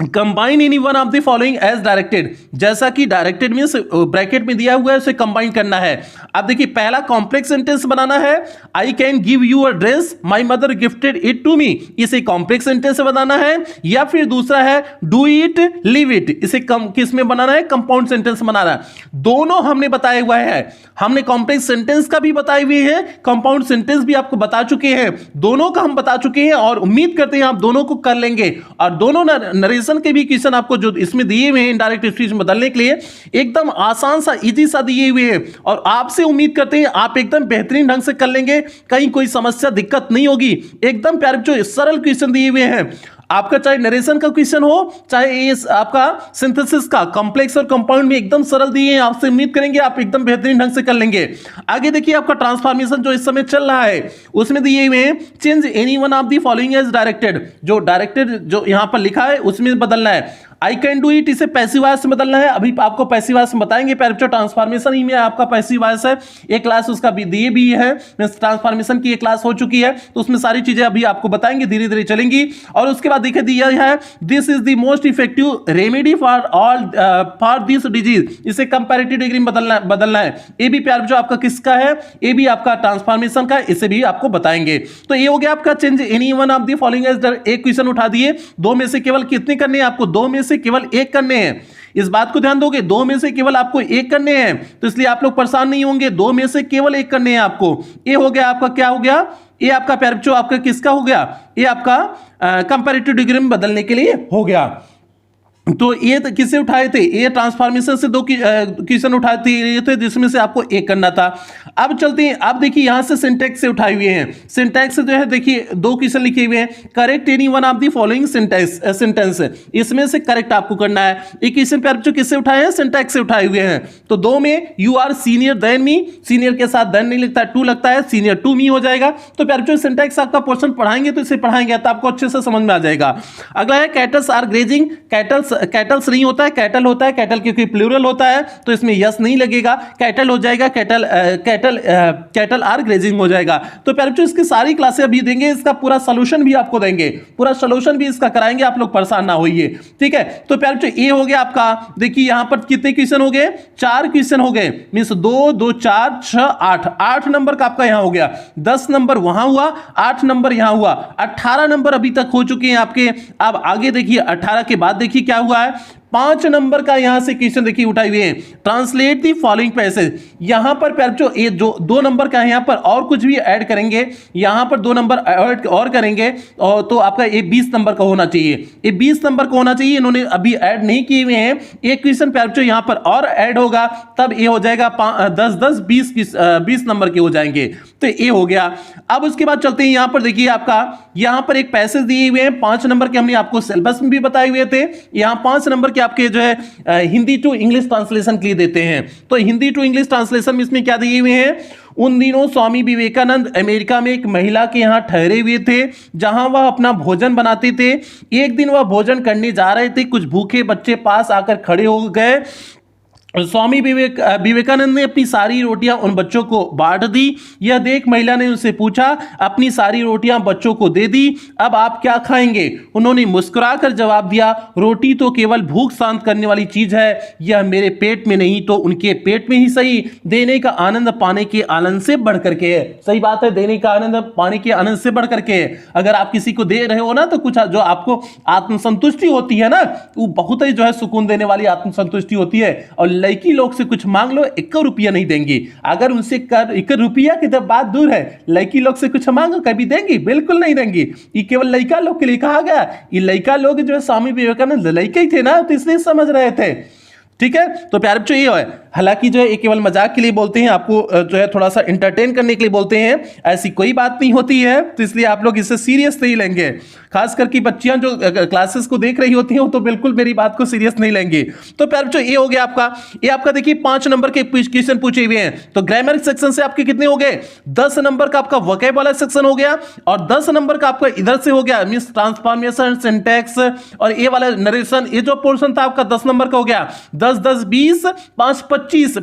combine any one of the following as directed, जैसा कि डायरेक्टेड मींस ब्रैकेट में दिया हुआ है उसे कंबाइन करना है। अब देखिए पहला कॉम्प्लेक्स सेंटेंस बनाना है, I can give you a dress my mother gifted it to me, इसे कॉम्प्लेक्स सेंटेंस बनाना है। या फिर दूसरा है डू इट लिव इट, इसे किस में बनाना है, कंपाउंड सेंटेंस बनाना है। दोनों हमने बताया हुआ है, हमने कॉम्प्लेक्स सेंटेंस का भी बताए हुए हैं, कंपाउंड सेंटेंस भी आपको बता चुके हैं, दोनों का हम बता चुके हैं और उम्मीद करते हैं आप दोनों को कर लेंगे। और दोनों नरेशन के भी क्वेश्चन आपको जो इसमें दिए हुए हैं इनडायरेक्ट स्पीच में बदलने के लिए एकदम आसान सा, इजी सा दिए हुए हैं। और आपसे उम्मीद करते हैं आप एकदम बेहतरीन ढंग से कर लेंगे, कहीं कोई समस्या दिक्कत नहीं होगी। एकदम प्यारे बच्चों सरल क्वेश्चन दिए हुए हैं। आपका चाहे नरेशन का क्वेश्चन हो, चाहे ये आपका सिंथेसिस का, कॉम्प्लेक्स और कंपाउंड में एकदम सरल दिए हैं, आपसे उम्मीद करेंगे आप एकदम बेहतरीन ढंग से कर लेंगे। आगे देखिए आपका ट्रांसफॉर्मेशन जो इस समय चल रहा है उसमें दिए हुए हैं, change any one of the following as directed, जो डायरेक्टेड जो यहां पर लिखा है उसमें बदलना है। आई कैन डू इट, इसे पैसिव वॉइस में बदलना है। अभी आपको पैसिव वॉइस में बताएंगे, पैरेक्चो ट्रांसफॉर्मेशन ही में आपका पैसिव वॉइस है, एक क्लास उसका भी दिए भी है, ट्रांसफॉर्मेशन की एक क्लास हो चुकी है, तो उसमें सारी चीजें अभी आपको बताएंगे, धीरे धीरे चलेंगी। और उसके बाद देखिए दिया है, this is the most effective remedy for all for this disease, इसे कंपैरेटिव डिग्री में बदलना है। ये भी पैरेक्चो आपका किसका है, ये भी आपका ट्रांसफॉर्मेशन का, इसे भी आपको बताएंगे। तो ये हो गया आपका change any one of the following as, एक क्वेश्चन उठा दिए, दो में से केवल कितने करने हैं आपको, दो में से केवल एक करने हैं। इस बात को ध्यान दोगे, दो में से केवल आपको एक करने हैं, तो इसलिए आप लोग परेशान नहीं होंगे, दो में से केवल एक करने हैं आपको। ये हो गया आपका, क्या हो गया, ये आपका पैरेक्चो आपका किसका हो गया, ये आपका कंपैरेटिव डिग्री में बदलने के लिए हो गया। तो ये किससे उठाए थे, ये ट्रांसफॉर्मेशन से दो क्वेश्चन उठाए थे जिसमें से आपको एक करना था। अब चलते हैं, आप देखिए यहां से सिंटैक्स से उठाए हुए हैं, सिंटैक्स से जो है देखिए दो क्वेश्चन लिखे हुए हैं, correct any one of the following sentence, इसमें से करेक्ट आपको करना है। एक क्वेश्चन पे जो किससे उठाए हैं, सिंटैक्स से उठाए हुए हैं। तो दो में you are senior then me, senior के साथ देन नहीं लिखता है, टू लगता है, सीनियर टू मी हो जाएगा। तो जो सिंटैक्स आपका पोर्शन पढ़ाएंगे तो इसे पढ़ाएंगे तो आपको अच्छे से समझ में आ जाएगा। अगला है कैटल्स आर ग्रेजिंग, कैटल्स नहीं होता है, कैटल होता है, कैटल क्योंकि प्लूरल होता है तो इसमें यस नहीं लगेगा, कैटल हो जाएगा, कैटल आर ग्रेजिंग हो जाएगा। तो पैरेक्चो इसकी सारी क्लासें अभी देंगे, इसका पूरा सॉल्यूशन भी आपको देंगे, पूरा सॉल्यूशन भी इसका कराएंगे, आप लोग परेशान ना होइए, ठीक है। तो पैरेक्चो ये हो गया आपका, देखिए यहां पर कितने क्वेश्चन हो गए, 4 क्वेश्चन हो गए, मींस 2 2 4 6 8 नंबर का आपका यहां हो गया, 10 नंबर वहां हुआ, 8 नंबर यहां हुआ, 18 नंबर अभी तक हो चुके हैं आपके। अब आगे देखिए 18 के बाद देखिए क्या हुआ है, 5 नंबर का यहां से क्वेश्चन देखिए उठाए हुए हैं, ट्रांसलेट दी फॉलोइंग पैसेज। यहां पर पैरेक्चो ये जो 2 नंबर का है, यहां पर और कुछ भी ऐड करेंगे, यहां पर 2 नंबर ऐड और करेंगे, और तो आपका ये 20 नंबर का होना चाहिए, ये 20 नंबर का होना चाहिए, इन्होंने अभी ऐड नहीं किए हुए हैं। एक क्वेश्चन पैरेक्चो यहां पर और ऐड होगा, तब ये हो जाएगा 10 10 20 नंबर के हो जाएंगे। तो ये हो गया। अब उसके बाद चलते हैं, यहां पर देखिए आपका यहां पर एक पैसेज दिए हुए हैं 5 नंबर के, हमने आपको सिलेबस में भी बताए हुए थे। यहां 5 नंबर के आपके जो है हिंदी टू इंग्लिश ट्रांसलेशन के लिए देते हैं। तो हिंदी टू इंग्लिश ट्रांसलेशन में इसमें क्या दिए हुए हैं, उन दिनों स्वामी विवेकानंद अमेरिका में एक महिला के यहां ठहरे हुए थे, जहां वह अपना भोजन बनाते थे। एक दिन वह भोजन करने जा रहे थे, कुछ भूखे बच्चे पास आकर खड़े हो गए। स्वामी विवेकानंद ने अपनी सारी रोटियां उन बच्चों को बांट दी। यह देख महिला ने उनसे पूछा, अपनी सारी रोटियां बच्चों को दे दी, अब आप क्या खाएंगे? उन्होंने मुस्कुराकर जवाब दिया, रोटी तो केवल भूख शांत करने वाली चीज है, यह मेरे पेट में नहीं तो उनके पेट में ही सही। देने का आनंद पाने के आनंद से बढ़ करके है। सही बात है, देने का आनंद पाने के आनंद से बढ़ करके है। अगर आप किसी को दे रहे हो ना, तो कुछ जो आपको आत्मसंतुष्टि होती है ना, वो बहुत ही जो है सुकून देने वाली आत्मसंतुष्टि होती है। और लड़की लोग से कुछ मांग लो, 1 रुपया नहीं देंगी। अगर उनसे 1 रुपया की तो बात दूर है, लड़की लोग से कुछ मांगो, कभी देंगी? बिल्कुल नहीं देंगी। ये केवल लड़का लोग के लिए कहा गया। ये लड़का लोग जो है स्वामी विवेकानंद लड़के ही थे ना, तो इसलिए समझ रहे थे, ठीक है। तो प्यारे बच्चों ये है, हालांकि जो है ये केवल मजाक के लिए बोलते हैं, आपको जो है थोड़ा सा इंटरटेन करने के लिए बोलते हैं, ऐसी कोई बात नहीं होती है। तो इसलिए आप लोग इससे सीरियस नहीं लेंगे, खास करके बच्चियां जो क्लासेस को देख रही होती हैं वो तो बिल्कुल मेरी बात को सीरियस नहीं लेंगी। तो प्यारे बच्चों ये हो गया आपका, ये आपका देखिए 5 नंबर के क्वेश्चन पूछे हुए हैं। तो ग्रामर सेक्शन से आपके कितने हो गए? 10 नंबर का आपका वोकैब वाला सेक्शन हो गया, और 10 नंबर का आपका इधर से हो गया, मींस ट्रांसफॉर्मेशन, सिंटैक्स और ये वाला नरेशन, ये जो पोर्शन था आपका 10 नंबर का हो गया। 10 10 20 5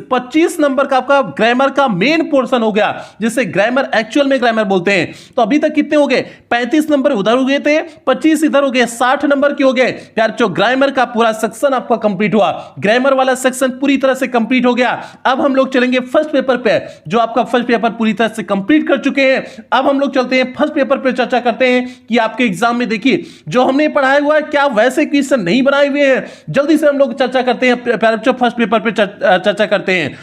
25 नंबर का आपका ग्रामर का मेन पोर्शन हो गया, जिसे ग्रामर एक्चुअल में ग्रामर बोलते हैं। तो अभी तक कितने हो गए? 35 नंबर उधर हो गए थे, 25 इधर हो गए, 60 नंबर के हो गए। यार जो ग्रामर का पूरा सेक्शन आपका कंप्लीट हुआ, ग्रामर वाला सेक्शन पूरी तरह से कंप्लीट हो गया। अब हम लोग चलेंगे फर्स्ट पेपर पे, जो आपका फर्स्ट पेपर पूरी तरह से कंप्लीट कर चुके हैं। अब हम लोग चलते हैं फर्स्ट पेपर पे, चर्चा करते हैं कि आपके एग्जाम में देखिए जो हमने पढ़ाया हुआ है क्या वैसे क्वेश्चन नहीं बनाए हुए हैं। जल्दी से हम लोग चर्चा करते हैं, फर्स्ट पेपर पे चर्चा करते हैं।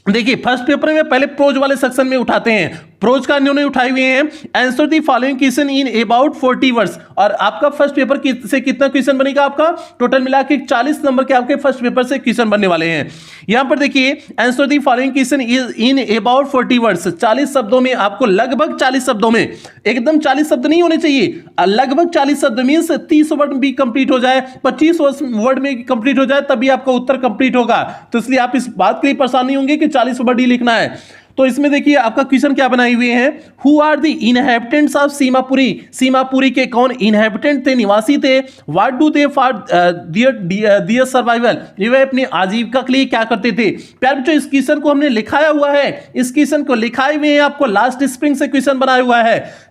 देखिए फर्स्ट पेपर में पहले प्रोज वाले सेक्शन में उठाते हैं। प्रोज का इन्होंने उठाए हुए हैं। Answer the following question in about 40 words. और आपका फर्स्ट पेपर से कितना क्वेश्चन बनेगा? आपका टोटल मिला के 40 नंबर के आपके फर्स्ट पेपर से क्वेश्चन बनने वाले हैं। यहां पर देखिए, answer the following question in about 40 words. 40 शब्दों में आपको, लगभग 40 शब्दों में, एकदम 40 शब्द नहीं होने चाहिए, लगभग 40 शब्द मींस 30 वर्ड भी कंप्लीट हो जाए, 25 वर्ड में कंप्लीट हो जाए, तभी आपका उत्तर कंप्लीट होगा। तो इसलिए आप इस बात के लिए परेशान नहीं होंगे कि 40 वर्ड ही लिखना है। तो इसमें देखिए आपका क्वेश्चन क्या बनाए हुए हैं, who are the inhabitants of Seemapuri. Seemapuri के कौन इनहैबिटेंट थे, निवासी थे? What do they for their survival, ये वे अपनी आजीविका के लिए क्या करते थे? प्यार बच्चों, इस क्वेश्चन को हमने लिखाया हुआ है, इस क्वेश्चन को लिखाए हुए हैं, आपको लास्ट स्प्रिंग से क्वेश्चन बनाया हुआ है।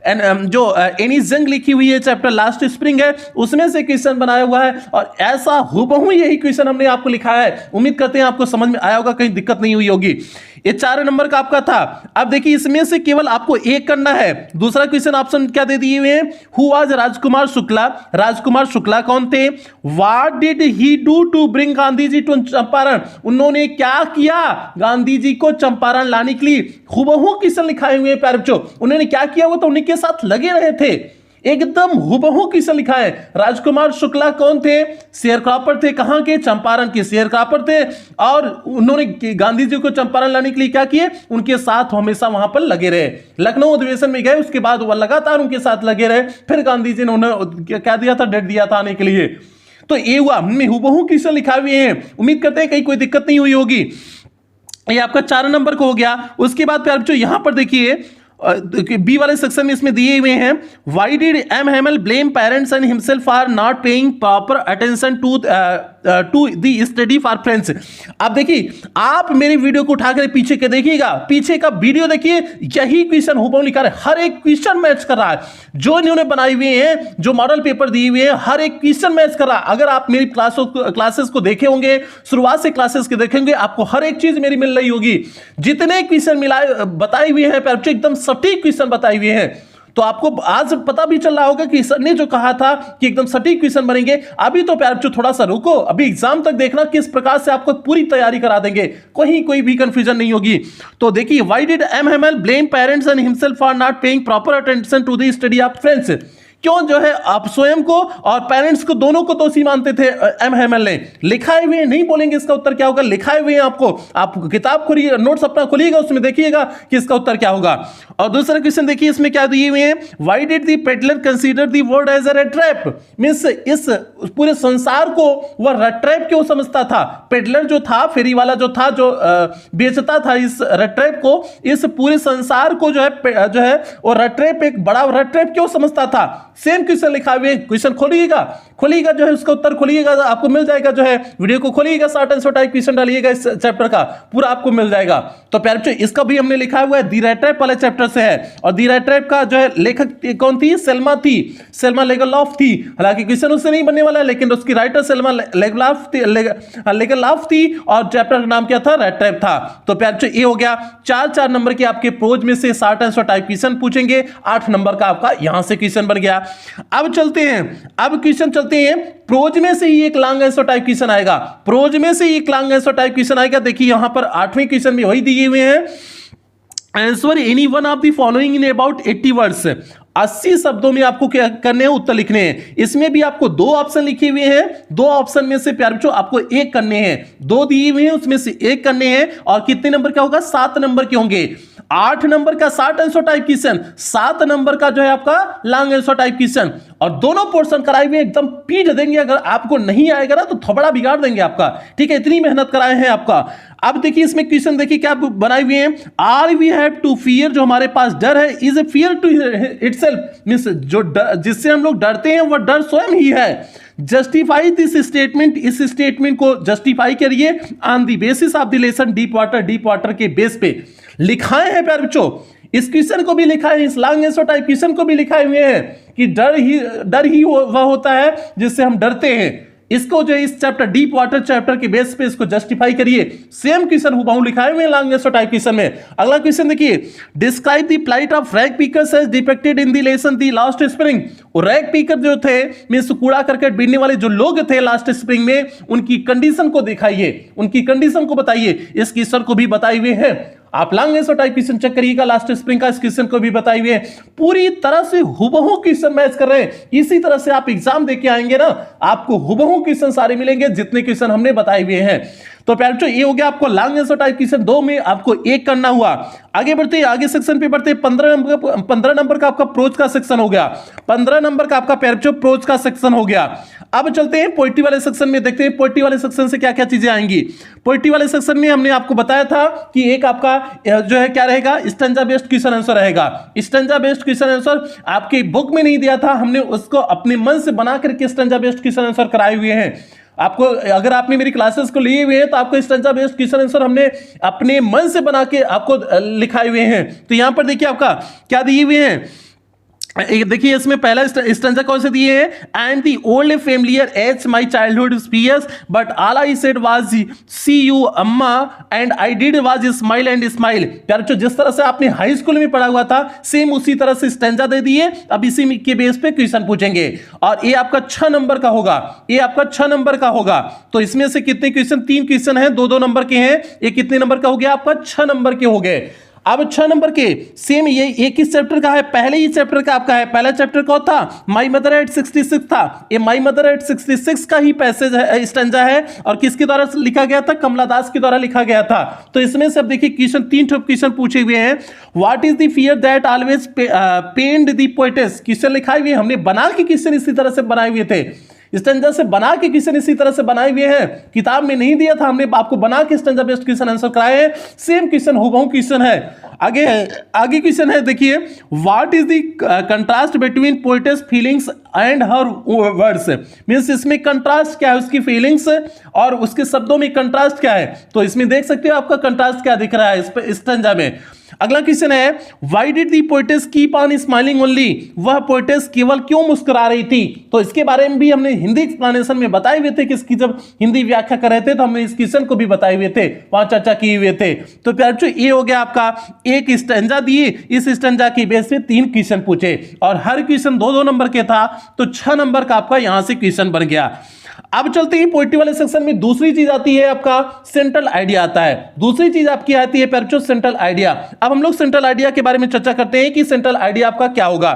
जो एनी जंग लिखी हुई है, चैप्टर लास्ट स्प्रिंग है, उसमें से क्वेश्चन बनाया हुआ है, और ऐसा हुबहू यही क्वेश्चन हमने आपको लिखाया है। उम्मीद करते हैं आपको समझ में आया होगा, कहीं दिक्कत नहीं हुई होगी। ये 4 नंबर का आपका था। अब देखिए, इसमें से केवल आपको एक करना है। दूसरा क्वेश्चन ऑप्शन क्या दे दिए हुए हैं, हु वाज राजकुमार शुक्ला। राजकुमार शुक्ला कौन थे? What did he do to bring Gandhi ji to Champaran. उन्होंने क्या किया गांधी जी को चंपारण लाने के लिए? हुबहू क्वेश्चन लिखाए हुए हैं प्यारे बच्चों। उन्होंने क्या किया, वो तो उन्हीं के साथ लगे रहे थे, एकदम हुबहू क्वेश्चन लिखा है। राजकुमार शुक्ला कौन थे? शेयर क्रॉपर थे। कहां के? चंपारण के शेयर क्रॉपर थे। और उन्होंने गांधी जी को चंपारण लाने के लिए क्या किए? उनके साथ हमेशा वहां पर लगे रहे। लखनऊ अधिवेशन में गए, उसके बाद वह लगातार उनके साथ लगे रहे। फिर गांधी जी ने उन्हें क्या दिया था? डेट दिया था आने के लिए। तो ये हुआ, हमने हुबहू क्वेश्चन लिखा हुए हैं। उम्मीद करते हैं कहीं कोई दिक्कत नहीं हुई होगी। ये आपका 4 नंबर को हो गया। उसके बाद प्यारे बच्चों यहां पर देखिए, बी वाले सेक्शन में इसमें दिए हुए हैं, why did M Hamel blame parents and himself for not paying proper attention to the study for friends. अब देखिए, आप मेरी वीडियो को उठाकर पीछे के देखिएगा, पीछे का वीडियो देखिए, यही क्वेश्चन हुबहू लिखा है, हर एक क्वेश्चन मैच कर रहा है। जो इन्होंने बनाए हुए हैं, जो मॉडल पेपर दिए हुए हैं, हर एक क्वेश्चन मैच कर रहा है। अगर आप मेरी क्लासेस को देखे होंगे, शुरुआत से क्लासेस के देखेंगे, आपको हर एक चीज मेरी मिल रही होगी। जितने क्वेश्चन मिलाए बताए हुए हैं प्यारे बच्चों, एकदम सटीक क्वेश्चन बताए हुए हैं। तो आपको आज पता भी चल रहा होगा कि सर ने जो कहा था कि एकदम सटीक क्वेश्चन बनेंगे। अभी तो प्यारे बच्चों थोड़ा सा रुको, अभी एग्जाम तक देखना किस प्रकार से आपको पूरी तैयारी करा देंगे, कोई भी कंफ्यूजन नहीं होगी। तो देखिए, why did M Hamel blame parents and himself for not paying proper attention to the study of friends. क्यों जो है आप स्वयं को और पेरेंट्स को, दोनों को दोषी मानते थे एम हैमल ने? लिखाए हुए नहीं बोलेंगे इसका उत्तर क्या होगा, लिखाए हुए हैं आपको। आप किताब खोलिए, नोट्स अपना खोलिएगा, उसमें देखिएगा कि इसका उत्तर क्या होगा। और दूसरा क्वेश्चन देखिए, इसमें क्या दिए हुए हैं, why did the peddler consider the world as a rat trap. Means इस पूरे संसार को वह रेट ट्रैप क्यों समझता था? पेडलर जो था, फेरी वाला जो था, जो बेचता था इस रेट ट्रैप को, इस पूरे संसार को जो है वो रेट ट्रैप, एक बड़ा रेट ट्रैप क्यों समझता था? सेम क्वेश्चन लिखा हुआ है, क्वेश्चन खोलिएगा जो है उसका उत्तर खोलिएगा, आपको मिल जाएगा। जो है वीडियो को खोलिएगा, शॉर्ट आंसर टाइप क्वेश्चन डालिएगा, इस चैप्टर का पूरा आपको मिल जाएगा। तो प्यारे बच्चों, इसका भी हमने लिखा हुआ है, दी रेट ट्रैप वाले चैप्टर से है। और दी रेट ट्रैप का जो है लेखक कौन थी? सेल्मा थी, सेल्मा लेगरलॉफ थी। हालांकि क्वेश्चन उससे नहीं बनने वाला है, लेकिन उसकी राइटर सेल्मा लेगरलॉफ थी, और चैप्टर का नाम क्या था? रेट ट्रैप था। तो प्यारे बच्चों, ये हो गया 4 नंबर के आपके प्रोज में से शॉर्ट आंसर टाइप क्वेश्चन पूछेंगे। 8 नंबर का आपका यहां से क्वेश्चन बन गया। अब चलते हैं प्रोज में से ही एक लॉन्ग आंसर टाइप क्वेश्चन आएगा। प्रोज में से एक लॉन्ग आंसर टाइप क्वेश्चन आएगा। देखिए यहां पर 8वें क्वेश्चन में वही दिए हुए हैं, answer any one of the following in about 80 words. 80 शब्दों में आपको क्या करने हैं? उत्तर लिखने हैं। इसमें भी आपको 2 ऑप्शन लिखे हुए हैं, 2 ऑप्शन में से प्यारे बच्चों आपको एक करने हैं। 2 दिए हुए हैं, उसमें से एक करने हैं। और कितने नंबर का होगा? 7 नंबर के होंगे। 8 नंबर का short answer type question, 7 number का जो है आपका लॉन्ग आंसर टाइप क्वेश्चन। और दोनों पोर्शन कराए हुए एकदम पीट देंगे। अगर आपको नहीं आएगा ना तो थोबड़ा बिगाड़ देंगे आपका, ठीक है? इतनी मेहनत कराए हैं आपका। अब देखिए इसमें क्वेश्चन देखिए क्या बनाए हुए हैं, are we have to fear, जो हमारे पास डर है, is a fear to itself, means जो जिससे हम लोग डरते हैं वह डर स्वयं ही है। जस्टिफाई दिस स्टेटमेंट, इस स्टेटमेंट को जस्टिफाई करिए on the basis of the lesson deep water के बेस पे लिखाए हैं प्यारे बच्चों। इस क्वेश्चन को भी लिखा है, इस लॉन्ग आंसर टाइप क्वेश्चन को भी लिखाए हुए हैं कि डर ही वह होता है जिससे हम डरते हैं। इसको जो इस चैप्टर डीप वाटर चैप्टर के बेस पे इसको जस्टिफाई करिए। सेम क्वेश्चन हुबहू लिखाए हुए लॉन्ग आंसर टाइप क्वेश्चन में। अगला क्वेश्चन देखिए, describe the plight of rag pickers as depicted in the lesson the last spring. और रैग पीकर जो थे, मींस कूड़ा करकट बीनने वाले जो लोग थे लास्ट स्प्रिंग में, उनकी कंडीशन को दिखाइए, उनकी कंडीशन को बताइए। इस क्वेश्चन को भी बताए हुए हैं। आप long answer type question check करिएगा, लास्ट स्प्रिंग का इस क्वेश्चन को भी बताए हुए हैं, पूरी तरह से हुबहू क्वेश्चन मैच कर रहे हैं। इसी तरह से आप एग्जाम देके आएंगे ना, आपको हुबहू क्वेश्चन सारे मिलेंगे जितने क्वेश्चन हमने बताए हुए हैं। तो प्यारे बच्चों, ये हो गया आपको लॉन्ग आंसर टाइप क्वेश्चन 2 में आपको 1 करना हुआ। आगे बढ़ते हैं, आगे सेक्शन पे बढ़ते हैं। 15 नंबर का आपका प्रोज का सेक्शन हो गया, 15 नंबर का आपका प्यारे बच्चों प्रोज का सेक्शन हो गया। अब चलते हैं पोएट्री वाले सेक्शन में, देखते हैं पोएट्री वाले सेक्शन से क्या क्या चीजें आएंगी। पोएट्री वाले सेक्शन में हमने आपको बताया था कि एक आपका जो है क्या रहेगा, स्टैंजा बेस्ड क्वेश्चन आंसर रहेगा। स्टैंजा बेस्ड क्वेश्चन आंसर आपकी बुक में नहीं दिया था, हमने उसको अपने मन से बना करके स्टैंजा बेस्ड क्वेश्चन आंसर कराए हुए हैं आपको। अगर आपने मेरी क्लासेस को लिए हुए हैं तो आपको स्टैंजा बेस्ड क्वेश्चन आंसर हमने अपने मन से बना के आपको लिखाए हुए हैं। तो यहां पर देखिए आपका क्या दिए हुए हैं, देखिए इसमें पहला स्टैंजा कौन से दिए हैं, and the old familiar ache my childhood fears but all I said was see you amma and I did was smile and smile. प्यारे, जिस तरह से आपने हाई स्कूल में पढ़ा हुआ था सेम उसी तरह से स्टैंजा दे दिए। अब इसी के बेस पे क्वेश्चन पूछेंगे और ये आपका 6 नंबर का होगा, ये आपका 6 नंबर का होगा। तो इसमें से कितने क्वेश्चन, 3 क्वेश्चन हैं, 2-2 नंबर के हैं। ये कितने नंबर का हो गया आपका, 6 नंबर के हो गए। अब 6 नंबर के सेम ये एक ही चैप्टर का है, पहले ही चैप्टर का आपका है। पहला चैप्टर कौन था, माई मदर एट 66 था। ये माई मदर एट 66 का ही पैसेज है, स्टैंजा है, और किसके द्वारा लिखा गया था, कमला दास के द्वारा लिखा गया था। तो इसमें से अब देखिए क्वेश्चन 3 क्वेश्चन पूछे हुए हैं। What is the fear that always pained the poetess, question लिखा हुए, हमने बना के क्वेश्चन इसी तरह से बनाए हुए थे, स्टैंजा से बना के क्वेश्चन इसी तरह से बनाए हुए हैं। किताब में नहीं दिया था, हमने आपको बना के स्टैंजा बेस्ड क्वेश्चन आंसर कराए हैं। सेम क्वेश्चन हुबहू क्वेश्चन है। आगे क्वेश्चन है, देखिए what is the contrast between poetess feelings and her words, means इसमें कंट्रास्ट क्या है, उसकी फीलिंग्स और उसके शब्दों में कंट्रास्ट क्या है। तो इसमें देख सकते हो आपका कंट्रास्ट क्या दिख रहा है इस स्टैंजा में। अगला क्वेश्चन है, why did the poetess keep on smiling only, वह पोएटेस केवल क्यों मुस्कुरा रही थी। तो इसके बारे में भी हमने हिंदी एक्सप्लेनेशन में बताए हुए थे कि इसकी जब हिंदी व्याख्या कर रहे थे तो हमने इस क्वेश्चन को भी बताए हुए थे, वहां चर्चा किए हुए थे। तो प्यारे, ये हो गया आपका एक स्टैंजा दिए, इस स्टैंजा की बेस पे 3 क्वेश्चन पूछे और हर क्वेश्चन 2-2 नंबर के था, तो 6 नंबर का आपका यहां से क्वेश्चन बन गया। अब चलते हैं पोएट्री वाले सेक्शन में, दूसरी चीज आती है आपका सेंट्रल आइडिया आता है। दूसरी चीज आपकी आती है प्यारे, सेंट्रल आइडिया। अब हम लोग सेंट्रल आइडिया के बारे में चर्चा करते हैं कि सेंट्रल आइडिया आपका क्या होगा।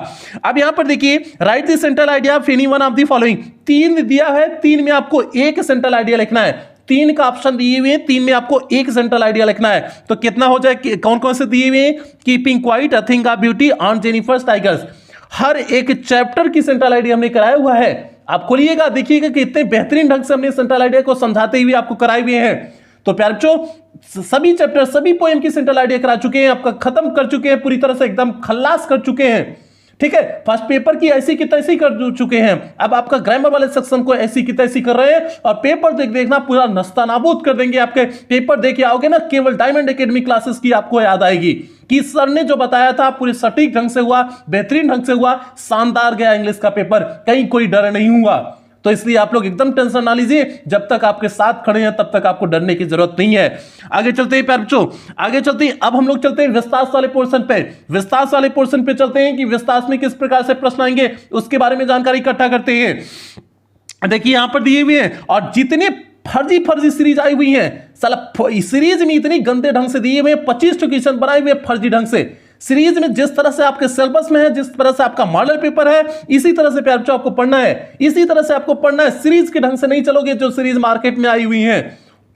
अब यहां पर देखिए, right the central idea of any one of the following, 3 दिया है, 3 में आपको एक सेंट्रल आइडिया लिखना है। 3 का ऑप्शन दिए हुए हैं, 3 में आपको एक सेंट्रल आइडिया लिखना है। तो कितना हो जाए, कौन कौन से दिए हुए हैं, keeping quiet, a thing of beauty, aunt Jennifer's tigers. हर एक चैप्टर की सेंट्रल आइडिया हमने कराया हुआ है। आप खोलिएगा, देखिएगा कि इतने बेहतरीन ढंग से हमने सेंट्रल आइडिया को समझाते हुए आपको कराए हुए हैं। तो प्यारे बच्चों, सभी चैप्टर, सभी पोएम की सेंट्रल आइडिया करा चुके हैं, आपका खत्म कर चुके हैं, पूरी तरह से एकदम खल्लास कर चुके हैं। ठीक है, फर्स्ट पेपर की ऐसी की तैसी कर चुके हैं, अब आपका ग्रामर वाले सेक्शन को ऐसी की तैसी कर रहे हैं और पेपर देखना पूरा नस्ता नाबूद कर देंगे। आपके पेपर देके आओगे ना, केवल डायमंड एकेडमी क्लासेस की आपको याद आएगी कि सर ने जो बताया था पूरे सटीक ढंग से हुआ, बेहतरीन ढंग से हुआ, शानदार गया इंग्लिश का पेपर, कहीं कोई डर नहीं हुआ। तो इसलिए आप लोग एकदम टेंशन ना लीजिए, जब तक आपके साथ खड़े हैं तब तक आपको डरने की जरूरत नहीं है। आगे चलते हैं प्यारे बच्चों, आगे चलते हैं। अब हम लोग चलते हैं विस्तार वाले पोर्शन पे। विस्तार वाले पोर्शन पे चलते हैं कि विस्तार में किस प्रकार से प्रश्न आएंगे, उसके बारे में जानकारी इकट्ठा करते हैं। देखिए यहां पर दिए हुए हैं, और जितने फर्जी सीरीज आई हुई है, साला सीरीज में इतनी गंदे ढंग से दिए हुए, 25 क्वेश्चन बनाए हुए फर्जी ढंग से। सीरीज में जिस तरह से आपके सिलेबस में है, जिस तरह से आपका मॉडल पेपर है, इसी तरह से प्यारे बच्चों आपको पढ़ना है, इसी तरह से आपको पढ़ना है। सीरीज के ढंग से नहीं चलोगे जो सीरीज मार्केट में आई हुई है,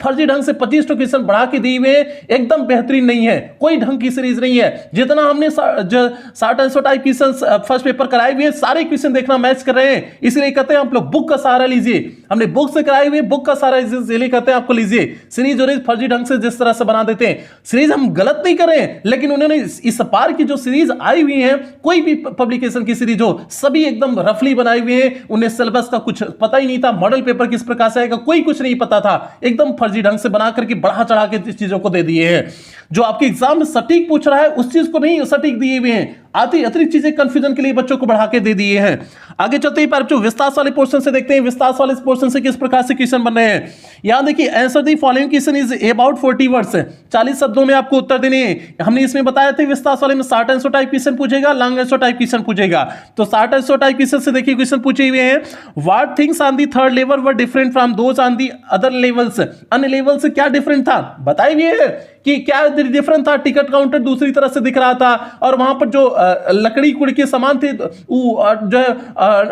फर्जी ढंग से 25 क्वेश्चन बढ़ा के दिए हुए, एकदम बेहतरीन नहीं है, कोई ढंग की सीरीज नहीं है। जितना हमने 60 टाइप क्वेश्चन फर्स्ट पेपर कराए हुए, सारे क्वेश्चन देखना मैच कर रहे हैं, इसलिए कहते हैं आप लोग बुक का सहारा लीजिए। हमने बुक से कराए हुए, बुक का सहारा इसलिए कहते हैं आपको लीजिए। सीरीज और फर्जी ढंग से जिस तरह से बना देते हैं, सीरीज हम गलत नहीं कर रहे हैं, लेकिन उन्होंने इस पार की जो सीरीज आई हुई है, कोई भी पब्लिकेशन की सीरीज हो, सभी एकदम रफली बनाई हुई है। उन्हें सिलेबस का कुछ पता ही नहीं था, मॉडल पेपर किस प्रकार से आएगा कोई कुछ नहीं पता था, एकदम फर्जी ढंग से बना करके बढ़ा चढ़ा के इस चीजों को दे दिए हैं। जो आपके एग्जाम में सटीक पूछ रहा है उस चीज को नहीं सटीक दिए हुए हैं, आती अतिरिक्त चीजें कंफ्यूजन के लिए बच्चों को बढ़ा के दे दिए हैं। आगे चलते ही बच्चों विस्तार वाले पोर्शन से देखते हैं, विस्तार वाले पोर्शन से किस प्रकार से क्वेश्चन बन रहे हैं। यहां देखिए, answer the following question is about 40 words, 40 शब्दों में आपको उत्तर देने हैं। हमने इसमें बताया था विस्तार वाले में शॉर्ट आंसर टाइप क्वेश्चन पूछेगा, लॉन्ग आंसर टाइप क्वेश्चन पूछेगा। तो शॉर्ट आंसर टाइप क्वेश्चन से देखिए क्वेश्चन पूछे हुए हैं, what things on the third level were different from those on the other levels. अन्य लेवल से क्या डिफरेंट था बताए हुए हैं। कि क्या डिफरेंस था, टिकट काउंटर दूसरी तरह से दिख रहा था और वहां पर जो लकड़ी कुड़ी के सामान थे वो जो है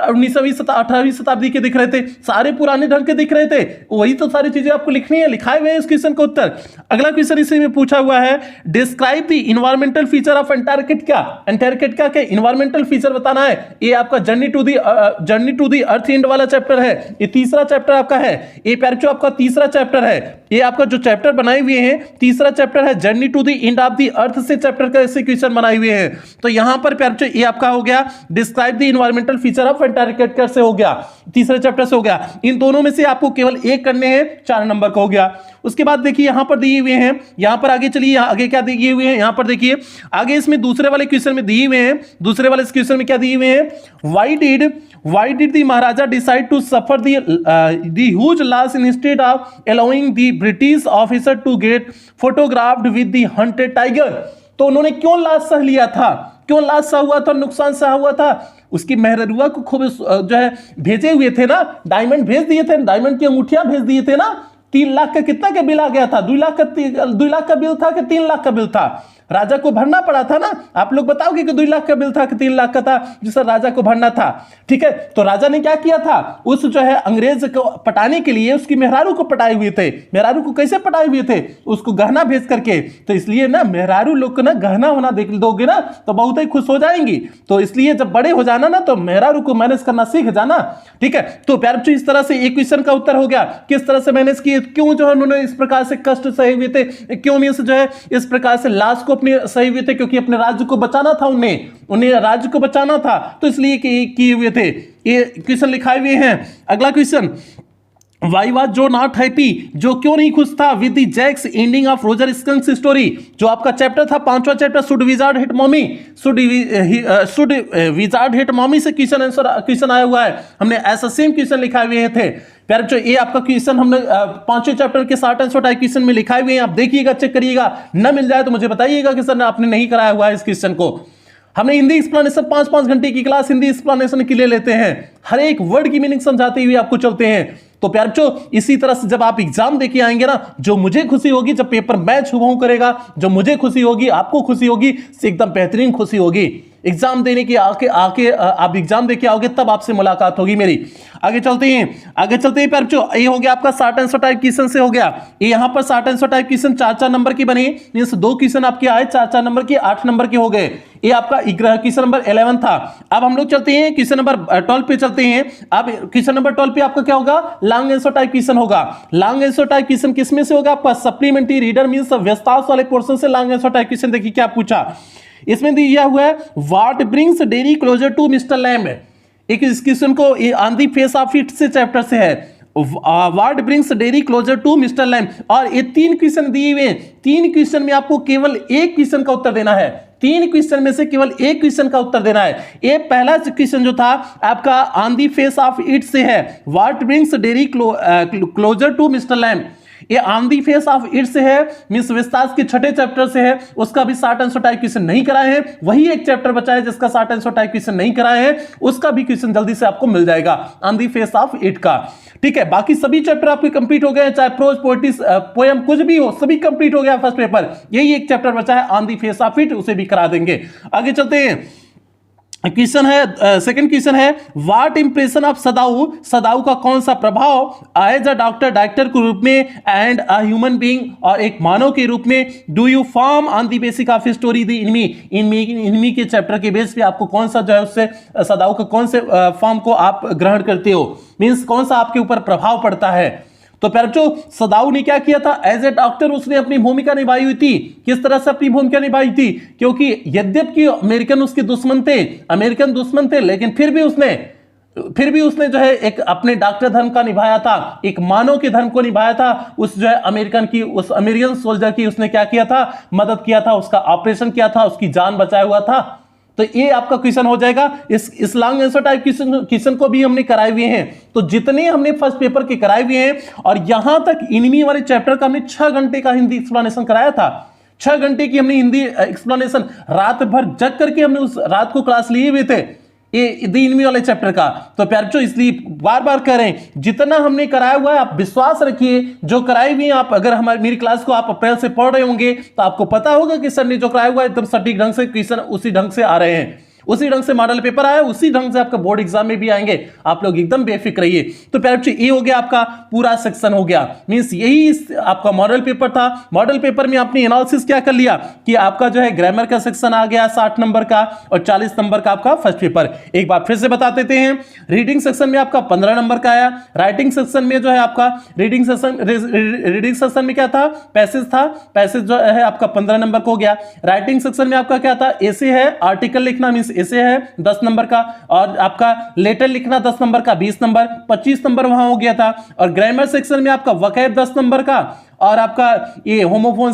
19वीं 18वीं शताब्दी के दिख रहे थे, सारे पुराने ढंग के दिख रहे थे। वही तो सारी चीजें आपको लिखनी है, लिखाए हुए हैं इस क्वेश्चन का उत्तर। अगला क्वेश्चन इसी में पूछा हुआ है, describe the environmental feature of Antarctica. Antarctica के इन्वायरमेंटल फीचर बताना है। ये आपका journey to the earth end वाला चैप्टर है, ये तीसरा चैप्टर आपका है। ये प्यारे आपका तीसरा चैप्टर है, ये आपका जो चैप्टर बनाए हुए हैं तीसरा चैप्टर है, journey to the end of the earth से चैप्टर का ऐसे क्वेश्चन बनाए हुए हैं। तो यहां पर प्यारे ये आपका हो गया describe the environmental feature of Antarctica से हो गया, तीसरे चैप्टर से हो गया। इन दोनों में से आपको केवल एक करने हैं, 4 नंबर का हो गया। उसके बाद देखिए यहां पर दिए हुए हैं, यहां पर आगे चलिए, आगे क्या दिए हुए हैं, यहां पर देखिए आगे इसमें दूसरे वाले क्वेश्चन में दिए हुए हैं, दूसरे वाले क्वेश्चन में क्या दिए हुए हैं, why did the Maharaja decide to suffer the huge loss instead of allowing the British officer to get photographed with the hunted tiger? तो उन्होंने क्यों लाश सह लिया था, क्यों लाश सह हुआ था, नुकसान सह हुआ था? उसकी मेहरुआ को खूब जो है भेजे हुए थे ना, डायमंड भेज दिए थे, डायमंड की अंगूठियां भेज दिए थे ना। 3 लाख का कितना का बिल आ गया था, 2 लाख का बिल था कि 3 लाख का बिल था? राजा को भरना पड़ा था ना। आप लोग बताओगे कि 2 लाख का बिल था कि 3 लाख का था जिसे राजा को भरना था। ठीक है, तो राजा ने क्या किया था, उस जो है अंग्रेज को पटाने के लिए उसकी मेहरारू को पटाए हुए थे। मेहरारू को कैसे पटाए हुए थे, उसको गहना भेज करके। तो इसलिए ना मेहरारू लोग को ना गहना होना देख दोगे ना तो बहुत ही खुश हो जाएंगी। तो इसलिए जब बड़े हो जाना ना तो मेहरारू को मैनेज करना सीख जाना। ठीक है, तो प्यारे बच्चों इस तरह से एक क्वेश्चन का उत्तर हो गया, किस तरह से मैनेज किए, क्यों जो है उन्होंने इस प्रकार से कष्ट सहे हुए थे, क्यों मींस जो है इस प्रकार से लाश को अपने सही हुए थे, क्योंकि अपने राज्य को बचाना था, उन्हें राज्य को बचाना था, तो इसलिए किए हुए थे। ये क्वेश्चन लिखाए हुए हैं। अगला question, why was Jo not happy, Jo क्यों नहीं खुश था, with the Jack's ending of Roger Skunk's story. जो आपका चैप्टर था 5वां chapter, should wizard hit mommy, should wizard hit mommy से क्वेश्चन आया हुआ है। हमने ऐसा सेम क्वेश्चन लिखाए हुए थे प्यारे बच्चों। ये आपका क्वेश्चन हमने 5वें चैप्टर के शॉर्ट आंसर टाइप क्वेश्चन में लिखाए हुए हैं, आप देखिएगा, चेक करिएगा। न मिल जाए तो मुझे बताइएगा कि सर आपने नहीं कराया हुआ है इस क्वेश्चन को। हमने हिंदी एक्सप्लेनेशन 5-5 घंटे की क्लास हिंदी एक्सप्लेनेशन के लिए लेते हैं, हर एक वर्ड की मीनिंग समझाते हुए आपको चलते हैं। तो प्यारे बच्चों इसी तरह से जब आप एग्जाम देके आएंगे ना, जो मुझे खुशी होगी जब पेपर मैच हुआ करेगा, जो मुझे खुशी होगी आपको खुशी होगी, एकदम बेहतरीन खुशी होगी। एग्जाम देने की आके आप एग्जाम देके आओगे तब आपसे मुलाकात होगी मेरी। आगे चलते हैं प्यारे बच्चों। ये हो गया आपका शॉर्ट आंसर टाइप क्वेश्चन से हो गया। ये यहां पर short answer type question 4-4 number की बने, मींस 2 क्वेश्चन आपके आए 4-4 नंबर के, 8 नंबर के हो गए। ये आपका क्वेश्चन नंबर 11 था। अब हम लोग चलते हैं क्वेश्चन नंबर 12 पे चलते हैं। अब क्वेश्चन नंबर 12 पे आपका क्या होगा, लॉन्ग आंसर टाइप क्वेश्चन होगा। लॉन्ग आंसर टाइप क्वेश्चन किसमें से होगा, आपका सप्लीमेंट्री रीडर मींस विस्तार वाले पोर्शन से लॉन्ग आंसर टाइप क्वेश्चन। देखिए क्या पूछा इसमें दिया हुआ है, what brings Derry closer to mister Lamb. एक इस क्वेश्चन को on the face of it से चैप्टर से है, what brings Derry closer to mister Lamb. और ये 3 क्वेश्चन दिए हुए हैं, 3 क्वेश्चन में आपको केवल एक क्वेश्चन का उत्तर देना है, 3 क्वेश्चन में से केवल एक क्वेश्चन का उत्तर देना है। ये पहला क्वेश्चन जो था आपका on the face of it से है, what brings Derry closer to mister Lamb. ये on the face of it से है, मिस विस्तास के 6ठे चैप्टर से है, उसका भी शॉर्ट आंसर टाइप क्वेश्चन नहीं कराए हैं। वही एक चैप्टर बचा है जिसका शॉर्ट आंसर टाइप क्वेश्चन नहीं कराए हैं, उसका भी क्वेश्चन जल्दी से आपको मिल जाएगा on the face of it का। ठीक है, बाकी सभी चैप्टर आपके कंप्लीट हो गए, चाहे प्रोज पोएट्री पोएम कुछ भी हो, सभी कंप्लीट हो गया फर्स्ट पेपर। यही एक चैप्टर बचा है on the face of it, उसे भी करा देंगे। आगे चलते हैं, क्वेश्चन है सेकंड क्वेश्चन है, व्हाट इंप्रेशन ऑफ सदाऊ का कौन सा प्रभाव एज अ डॉक्टर के रूप में एंड अ ह्यूमन बीइंग और एक मानव के रूप में do you form on the basic of story the enemy के चैप्टर के बेस पे आपको कौन सा जो है उससे सदाऊ का कौन से फॉर्म को आप ग्रहण करते हो, मींस कौन सा आपके ऊपर प्रभाव पड़ता है। तो प्यारे बच्चों सदाऊ ने क्या किया था, एज ए डॉक्टर उसने अपनी भूमिका निभाई हुई थी। किस तरह से अपनी भूमिका निभाई थी, क्योंकि यद्यपि अमेरिकन उसके दुश्मन थे, लेकिन फिर भी उसने जो है एक अपने डॉक्टर धर्म का निभाया था, एक मानव के धर्म को निभाया था। उस जो है उस अमेरिकन सोल्जर की उसने क्या किया था, मदद किया था, उसका ऑपरेशन किया था, उसकी जान बचाया हुआ था। तो ये आपका क्वेश्चन हो जाएगा। इस लॉन्ग आंसर टाइप क्वेश्चन को भी हमने कराए हुए हैं। तो जितने हमने फर्स्ट पेपर के कराए हुए हैं, और यहां तक इनमी वाले चैप्टर का हमने 6 घंटे का हिंदी एक्सप्लेनेशन कराया था। 6 घंटे की हमने हिंदी एक्सप्लेनेशन रात भर जग करके हमने उस रात को क्लास लिए हुए थे। ये दीनवी वाले चैप्टर का। तो प्यारे बच्चों इसलिए बार बार कह रहे हैं, जितना हमने कराया हुआ है आप विश्वास रखिए, जो कराई हुई है आप, अगर हमारी मेरी क्लास को आप अप्रैल से पढ़ रहे होंगे तो आपको पता होगा कि सर ने जो कराया हुआ है एकदम सटीक ढंग से क्वेश्चन उसी ढंग से आ रहे हैं, उसी ढंग से मॉडल पेपर आया, उसी ढंग से आपका बोर्ड एग्जाम में भी आएंगे। आप लोग एकदम बेफिक्र रहिए। तो प्यारे बच्चों ये हो गया आपका पूरा सेक्शन हो गया, मींस यही आपका मॉडल पेपर था। मॉडल पेपर में आपने एनालिसिस क्या कर लिया कि आपका जो है ग्रामर का सेक्शन आ गया 60 नंबर का और 40 नंबर का आपका फर्स्ट पेपर। एक बार फिर से बता देते हैं, रीडिंग सेक्शन में आपका 15 नंबर का आया, राइटिंग सेक्शन में जो है आपका रीडिंग सेक्शन में क्या था, पैसेज था, पैसेज जो है आपका 15 नंबर को हो गया। राइटिंग सेक्शन में आपका क्या था, एसे है, आर्टिकल लिखना मींस ऐसे है 10 नंबर का, और आपका लेटर लिखना 10 नंबर का 20 नंबर, 25 नंबर वहां हो गया था। और ग्रामर सेक्शन में आपका वकैब 10 नंबर का, और आपका ये होमोफोन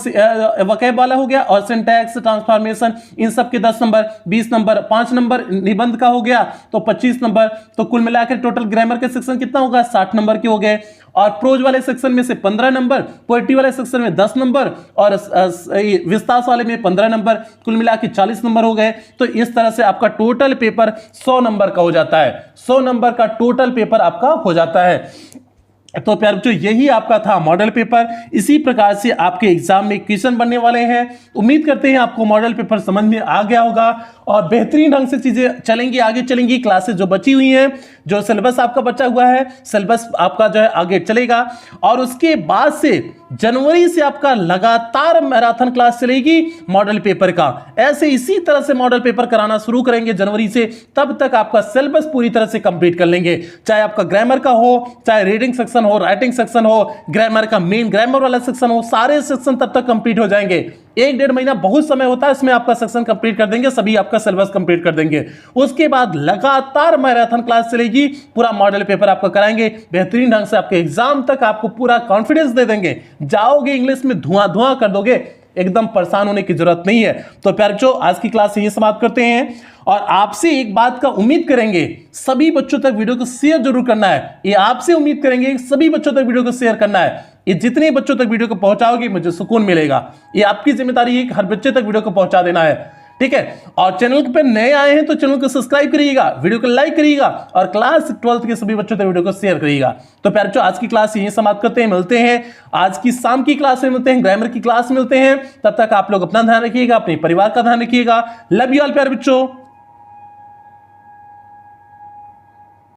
वकैब वाला हो गया, और सिंटैक्स ट्रांसफॉर्मेशन इन सब के 10 नंबर, 20 नंबर, 5 नंबर निबंध का हो गया तो 25 नंबर। तो कुल मिलाकर टोटल ग्रामर के सेक्शन कितना होगा, 60 नंबर के हो गए। और प्रोज वाले सेक्शन में से 15 नंबर, पोएट्री वाले सेक्शन में 10 नंबर, और विस्तार वाले में 15 नंबर, कुल मिला के 40 नंबर हो गए। तो इस तरह से आपका टोटल पेपर 100 नंबर का हो जाता है, 100 नंबर का टोटल पेपर आपका हो जाता है। तो प्यारे बच्चों यही आपका था मॉडल पेपर। इसी प्रकार से आपके एग्जाम में क्वेश्चन बनने वाले हैं। उम्मीद करते हैं आपको मॉडल पेपर समझ में आ गया होगा और बेहतरीन ढंग से चीजें चलेंगी, आगे चलेंगी। क्लासेस जो बची हुई हैं, जो सिलेबस आपका बचा हुआ है, सिलेबस आपका जो है आगे चलेगा। और उसके बाद से जनवरी से आपका लगातार मैराथन क्लास चलेगी मॉडल पेपर का। ऐसे इसी तरह से मॉडल पेपर कराना शुरू करेंगे जनवरी से, तब तक आपका सिलेबस पूरी तरह से कंप्लीट कर लेंगे। चाहे आपका ग्रामर का हो, चाहे रीडिंग सेक्शन हो, राइटिंग सेक्शन हो, ग्रामर का मेन ग्रामर वाला सेक्शन हो, सारे सेक्शन तब तक कंप्लीट हो जाएंगे। 1-1.5 महीना बहुत समय होता है, इसमें आपका सेक्शन कंप्लीट कर देंगे, सभी आपका सिलेबस कंप्लीट कर देंगे। उसके बाद लगातार मैराथन क्लास चलेगी, पूरा मॉडल पेपर आपको कराएंगे बेहतरीन ढंग से, आपके एग्जाम तक आपको पूरा कॉन्फिडेंस दे देंगे, जाओगे इंग्लिश में धुआं धुआं कर दोगे, एकदम परेशान होने की जरूरत नहीं है। तो प्यारे बच्चों आज की क्लास यही समाप्त करते हैं और आपसे एक बात का उम्मीद करेंगे, सभी बच्चों तक वीडियो को शेयर जरूर करना है। ये आपसे उम्मीद करेंगे सभी बच्चों तक वीडियो को शेयर करना है। ये जितने बच्चों तक वीडियो को पहुंचाओगे मुझे सुकून मिलेगा। ये आपकी जिम्मेदारी है कि हर बच्चे तक वीडियो को पहुंचा देना है, ठीक है। और चैनल पे नए आए हैं तो चैनल को सब्सक्राइब करिएगा, वीडियो को लाइक करिएगा और क्लास 12th के सभी बच्चों तक वीडियो को शेयर करिएगा। तो प्यारे बच्चों आज की क्लास यहीं समाप्त करते हैं, मिलते हैं आज की शाम की क्लास में, मिलते हैं ग्रामर की क्लास में मिलते हैं। तब तक आप लोग अपना ध्यान रखिएगा, अपने परिवार का ध्यान रखिएगा। लव यू ऑल प्यारे बच्चों।